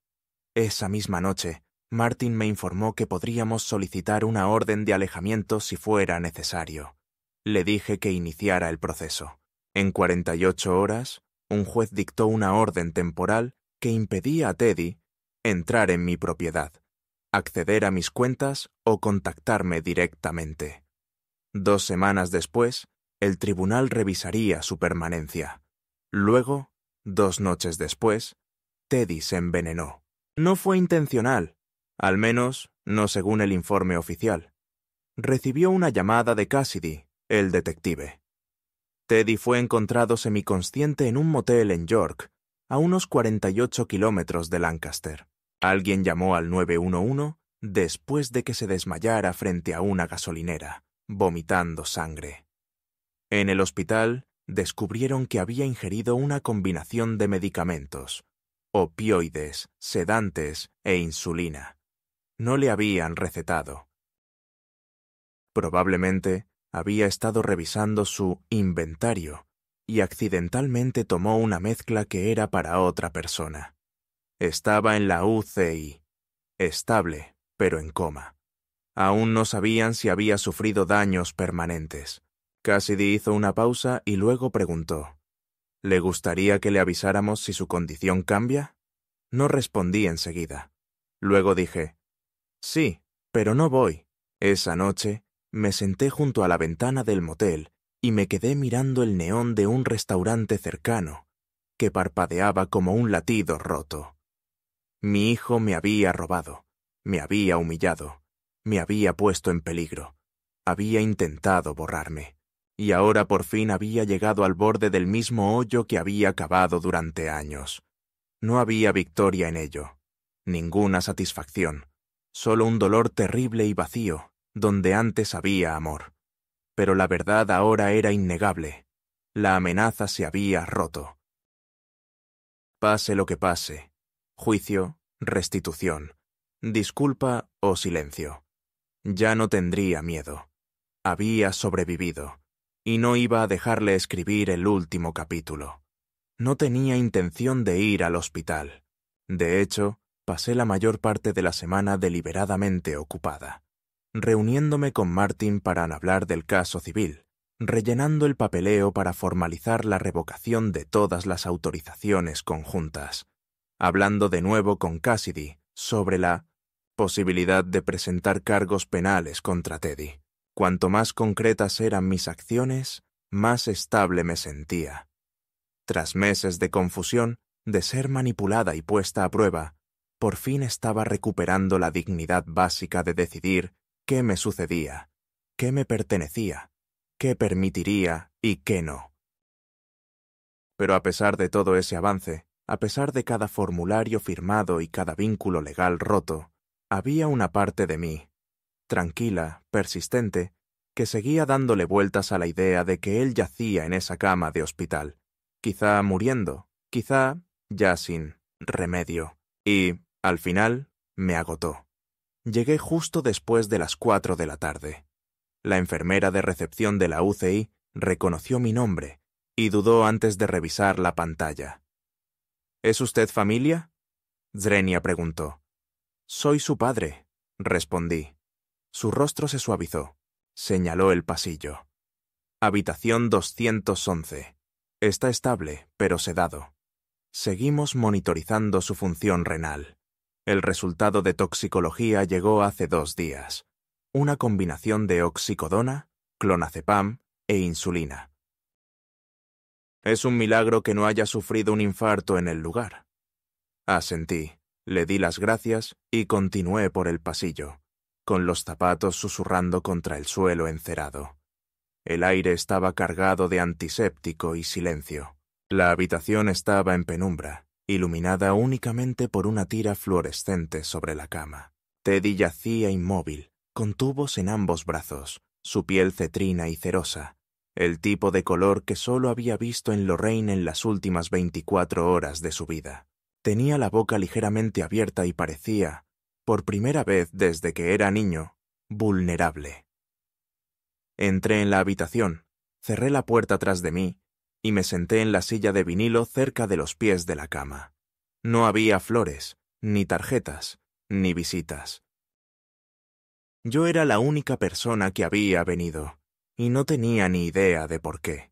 Esa misma noche, Martin me informó que podríamos solicitar una orden de alejamiento si fuera necesario. Le dije que iniciara el proceso. En 48 horas, un juez dictó una orden temporal que impedía a Teddy entrar en mi propiedad, acceder a mis cuentas o contactarme directamente. 2 semanas después, el tribunal revisaría su permanencia. Luego, 2 noches después, Teddy se envenenó. No fue intencional, al menos no según el informe oficial. Recibió una llamada de Cassidy, el detective. Teddy fue encontrado semiconsciente en un motel en York, a unos 48 kilómetros de Lancaster. Alguien llamó al 911 después de que se desmayara frente a una gasolinera, vomitando sangre. En el hospital descubrieron que había ingerido una combinación de medicamentos: opioides, sedantes e insulina. No le habían recetado. Probablemente había estado revisando su inventario y accidentalmente tomó una mezcla que era para otra persona. Estaba en la UCI, estable, pero en coma. Aún no sabían si había sufrido daños permanentes. Cassidy hizo una pausa y luego preguntó: ¿le gustaría que le avisáramos si su condición cambia? No respondí enseguida. Luego dije: sí, pero no voy. Esa noche me senté junto a la ventana del motel y me quedé mirando el neón de un restaurante cercano, que parpadeaba como un latido roto. Mi hijo me había robado, me había humillado, me había puesto en peligro, había intentado borrarme, y ahora por fin había llegado al borde del mismo hoyo que había cavado durante años. No había victoria en ello, ninguna satisfacción, solo un dolor terrible y vacío, donde antes había amor. Pero la verdad ahora era innegable. La amenaza se había roto. Pase lo que pase, juicio, restitución, disculpa o silencio. Ya no tendría miedo. Había sobrevivido, y no iba a dejarle escribir el último capítulo. No tenía intención de ir al hospital. De hecho, pasé la mayor parte de la semana deliberadamente ocupada, reuniéndome con Martin para hablar del caso civil, rellenando el papeleo para formalizar la revocación de todas las autorizaciones conjuntas, hablando de nuevo con Cassidy sobre la posibilidad de presentar cargos penales contra Teddy. Cuanto más concretas eran mis acciones, más estable me sentía. Tras meses de confusión, de ser manipulada y puesta a prueba, por fin estaba recuperando la dignidad básica de decidir qué me sucedía, qué me pertenecía, qué permitiría y qué no. Pero a pesar de todo ese avance, a pesar de cada formulario firmado y cada vínculo legal roto, había una parte de mí, tranquila, persistente, que seguía dándole vueltas a la idea de que él yacía en esa cama de hospital, quizá muriendo, quizá ya sin remedio, y, al final, me agotó. Llegué justo después de las 4 de la tarde. La enfermera de recepción de la UCI reconoció mi nombre y dudó antes de revisar la pantalla. ¿Es usted familia?, Zrenia preguntó. Soy su padre, respondí. Su rostro se suavizó. Señaló el pasillo. Habitación 211. Está estable, pero sedado. Seguimos monitorizando su función renal. El resultado de toxicología llegó hace 2 días. Una combinación de oxicodona, clonazepam e insulina. Es un milagro que no haya sufrido un infarto en el lugar. Asentí, le di las gracias y continué por el pasillo, con los zapatos susurrando contra el suelo encerado. El aire estaba cargado de antiséptico y silencio. La habitación estaba en penumbra, iluminada únicamente por una tira fluorescente sobre la cama. Teddy yacía inmóvil, con tubos en ambos brazos, su piel cetrina y cerosa, el tipo de color que solo había visto en Lorraine en las últimas 24 horas de su vida. Tenía la boca ligeramente abierta y parecía, por primera vez desde que era niño, vulnerable. Entré en la habitación, cerré la puerta tras de mí y me senté en la silla de vinilo cerca de los pies de la cama. No había flores, ni tarjetas, ni visitas. Yo era la única persona que había venido, y no tenía ni idea de por qué.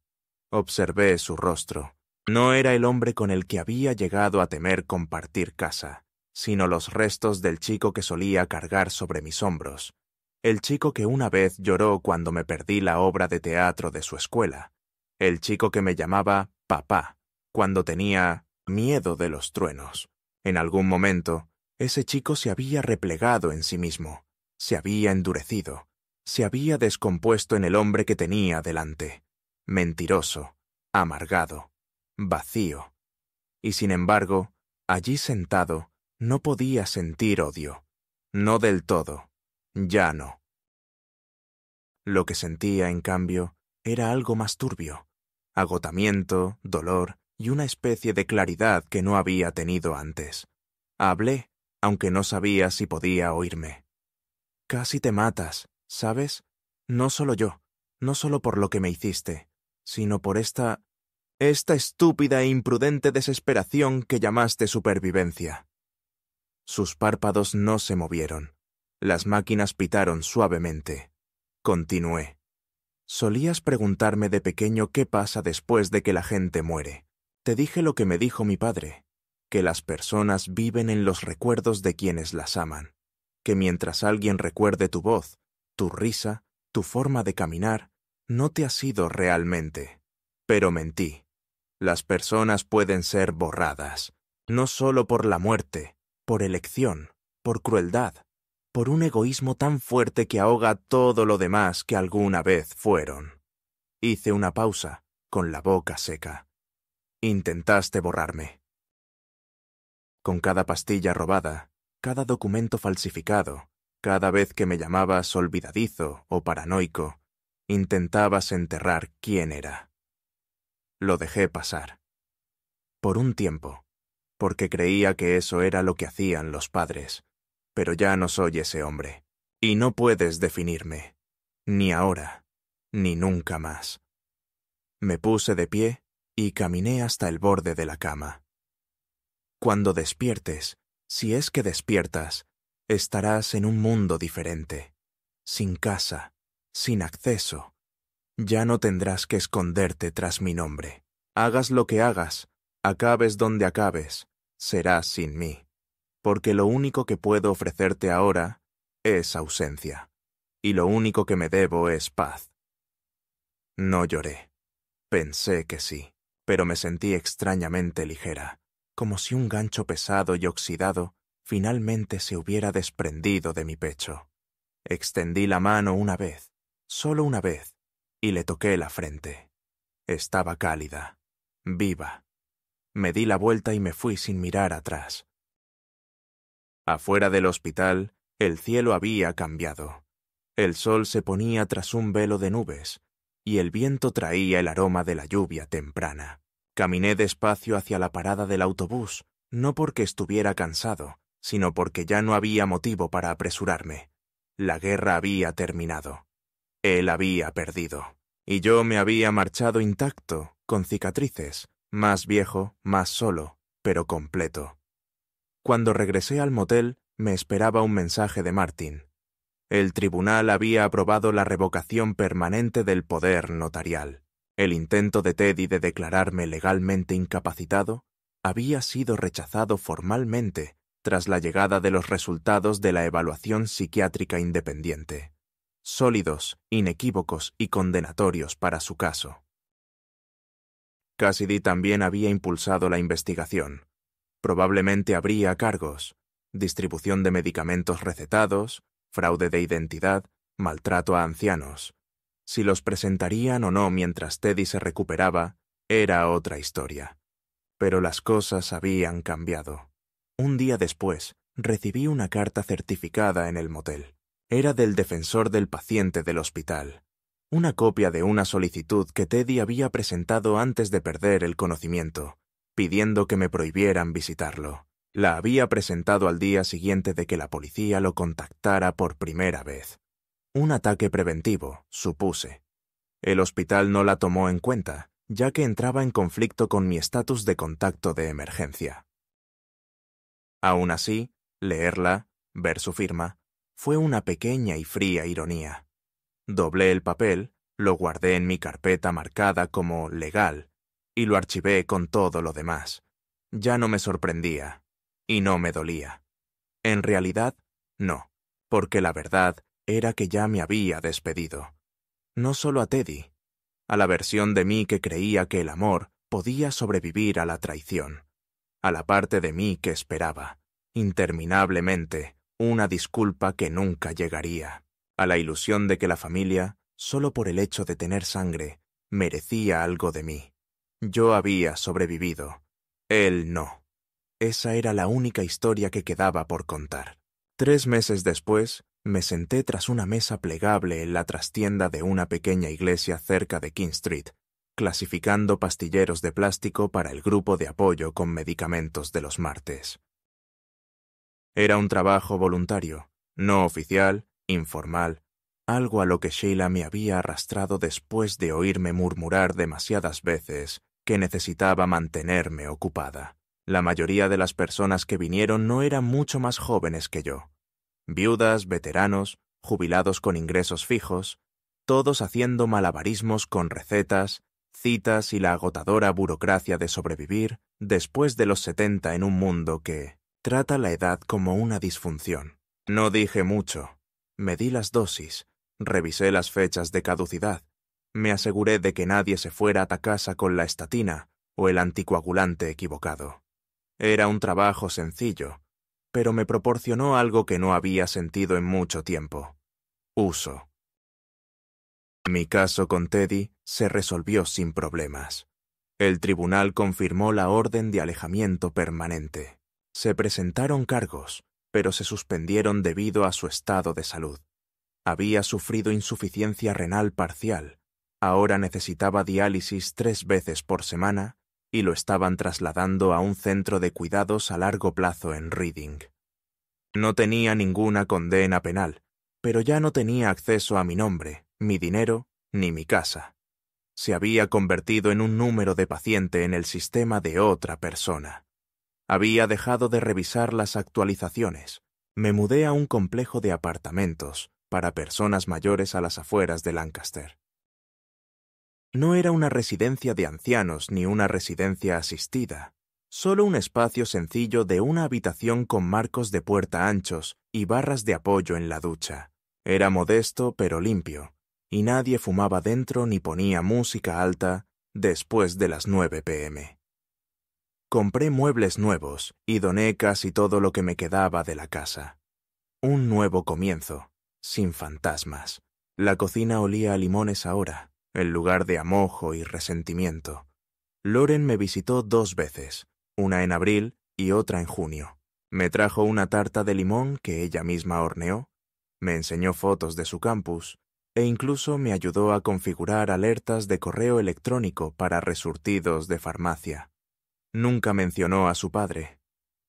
Observé su rostro. No era el hombre con el que había llegado a temer compartir casa, sino los restos del chico que solía cargar sobre mis hombros. El chico que una vez lloró cuando me perdí la obra de teatro de su escuela. El chico que me llamaba papá, cuando tenía miedo de los truenos. En algún momento, ese chico se había replegado en sí mismo, se había endurecido, se había descompuesto en el hombre que tenía delante. Mentiroso, amargado, vacío. Y sin embargo, allí sentado, no podía sentir odio. No del todo. Ya no. Lo que sentía, en cambio, era algo más turbio. Agotamiento, dolor y una especie de claridad que no había tenido antes. Hablé, aunque no sabía si podía oírme. Casi te matas, ¿sabes? No solo yo, no solo por lo que me hiciste, sino por esta estúpida e imprudente desesperación que llamaste supervivencia. Sus párpados no se movieron. Las máquinas pitaron suavemente. Continué. Solías preguntarme de pequeño qué pasa después de que la gente muere. Te dije lo que me dijo mi padre, que las personas viven en los recuerdos de quienes las aman, que mientras alguien recuerde tu voz, tu risa, tu forma de caminar, no te has ido realmente. Pero mentí. Las personas pueden ser borradas, no solo por la muerte, por elección, por crueldad, por un egoísmo tan fuerte que ahoga todo lo demás que alguna vez fueron. Hice una pausa, con la boca seca. Intentaste borrarme. Con cada pastilla robada, cada documento falsificado, cada vez que me llamabas olvidadizo o paranoico, intentabas enterrar quién era. Lo dejé pasar. Por un tiempo, porque creía que eso era lo que hacían los padres. Pero ya no soy ese hombre. Y no puedes definirme. Ni ahora, ni nunca más. Me puse de pie y caminé hasta el borde de la cama. Cuando despiertes, si es que despiertas, estarás en un mundo diferente. Sin casa, sin acceso. Ya no tendrás que esconderte tras mi nombre. Hagas lo que hagas, acabes donde acabes, serás sin mí. Porque lo único que puedo ofrecerte ahora es ausencia, y lo único que me debo es paz. No lloré. Pensé que sí, pero me sentí extrañamente ligera, como si un gancho pesado y oxidado finalmente se hubiera desprendido de mi pecho. Extendí la mano una vez, solo una vez, y le toqué la frente. Estaba cálida, viva. Me di la vuelta y me fui sin mirar atrás. Afuera del hospital, el cielo había cambiado. El sol se ponía tras un velo de nubes, y el viento traía el aroma de la lluvia temprana. Caminé despacio hacia la parada del autobús, no porque estuviera cansado, sino porque ya no había motivo para apresurarme. La guerra había terminado. Él había perdido. Y yo me había marchado intacto, con cicatrices, más viejo, más solo, pero completo. Cuando regresé al motel, me esperaba un mensaje de Martin. El tribunal había aprobado la revocación permanente del poder notarial. El intento de Teddy de declararme legalmente incapacitado había sido rechazado formalmente tras la llegada de los resultados de la evaluación psiquiátrica independiente, sólidos, inequívocos y condenatorios para su caso. Cassidy también había impulsado la investigación. Probablemente habría cargos: distribución de medicamentos recetados, fraude de identidad, maltrato a ancianos. Si los presentarían o no mientras Teddy se recuperaba, era otra historia. Pero las cosas habían cambiado. Un día después, recibí una carta certificada en el motel. Era del defensor del paciente del hospital. Una copia de una solicitud que Teddy había presentado antes de perder el conocimiento, pidiendo que me prohibieran visitarlo. La había presentado al día siguiente de que la policía lo contactara por primera vez. Un ataque preventivo, supuse. El hospital no la tomó en cuenta, ya que entraba en conflicto con mi estatus de contacto de emergencia. Aún así, leerla, ver su firma, fue una pequeña y fría ironía. Doblé el papel, lo guardé en mi carpeta marcada como legal, y lo archivé con todo lo demás. Ya no me sorprendía, y no me dolía. En realidad, no, porque la verdad era que ya me había despedido. No solo a Teddy, a la versión de mí que creía que el amor podía sobrevivir a la traición, a la parte de mí que esperaba, interminablemente, una disculpa que nunca llegaría, a la ilusión de que la familia, solo por el hecho de tener sangre, merecía algo de mí. Yo había sobrevivido, él no. Esa era la única historia que quedaba por contar. 3 meses después, me senté tras una mesa plegable en la trastienda de una pequeña iglesia cerca de King Street, clasificando pastilleros de plástico para el grupo de apoyo con medicamentos de los martes. Era un trabajo voluntario, no oficial, informal, algo a lo que Sheila me había arrastrado después de oírme murmurar demasiadas veces que necesitaba mantenerme ocupada. La mayoría de las personas que vinieron no eran mucho más jóvenes que yo. Viudas, veteranos, jubilados con ingresos fijos, todos haciendo malabarismos con recetas, citas y la agotadora burocracia de sobrevivir después de los 70 en un mundo que trata la edad como una disfunción. No dije mucho. Medí las dosis, revisé las fechas de caducidad, me aseguré de que nadie se fuera a casa con la estatina o el anticoagulante equivocado. Era un trabajo sencillo, pero me proporcionó algo que no había sentido en mucho tiempo: uso. Mi caso con Teddy se resolvió sin problemas. El tribunal confirmó la orden de alejamiento permanente. Se presentaron cargos, pero se suspendieron debido a su estado de salud. Había sufrido insuficiencia renal parcial, ahora necesitaba diálisis 3 veces por semana y lo estaban trasladando a un centro de cuidados a largo plazo en Reading. No tenía ninguna condena penal, pero ya no tenía acceso a mi nombre, mi dinero, ni mi casa. Se había convertido en un número de paciente en el sistema de otra persona. Había dejado de revisar las actualizaciones. Me mudé a un complejo de apartamentos para personas mayores a las afueras de Lancaster. No era una residencia de ancianos ni una residencia asistida, solo un espacio sencillo de una habitación con marcos de puerta anchos y barras de apoyo en la ducha. Era modesto pero limpio, y nadie fumaba dentro ni ponía música alta después de las 9 p.m. Compré muebles nuevos y doné casi todo lo que me quedaba de la casa. Un nuevo comienzo, sin fantasmas. La cocina olía a limones ahora, en lugar de a mojo y resentimiento. Loren me visitó 2 veces, una en abril y otra en junio. Me trajo una tarta de limón que ella misma horneó, me enseñó fotos de su campus e incluso me ayudó a configurar alertas de correo electrónico para resurtidos de farmacia. Nunca mencionó a su padre.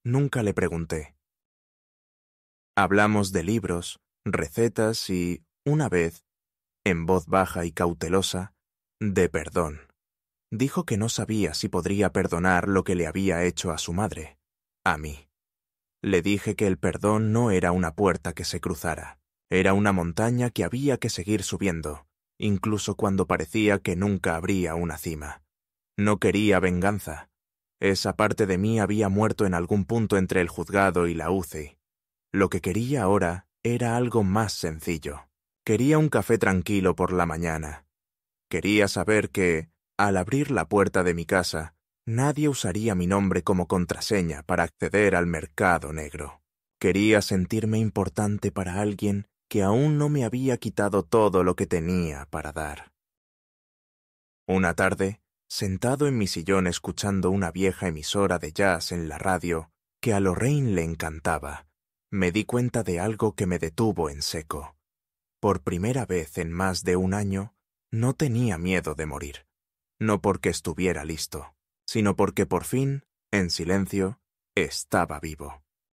Nunca le pregunté. Hablamos de libros, recetas y, una vez, en voz baja y cautelosa, de perdón. Dijo que no sabía si podría perdonar lo que le había hecho a su madre, a mí. Le dije que el perdón no era una puerta que se cruzara, era una montaña que había que seguir subiendo, incluso cuando parecía que nunca habría una cima. No quería venganza. Esa parte de mí había muerto en algún punto entre el juzgado y la UCI. Lo que quería ahora era algo más sencillo. Quería un café tranquilo por la mañana. Quería saber que, al abrir la puerta de mi casa, nadie usaría mi nombre como contraseña para acceder al mercado negro. Quería sentirme importante para alguien que aún no me había quitado todo lo que tenía para dar. Una tarde, sentado en mi sillón escuchando una vieja emisora de jazz en la radio que a Lorraine le encantaba, me di cuenta de algo que me detuvo en seco. Por primera vez en más de un año, no tenía miedo de morir. No porque estuviera listo, sino porque por fin, en silencio, estaba vivo.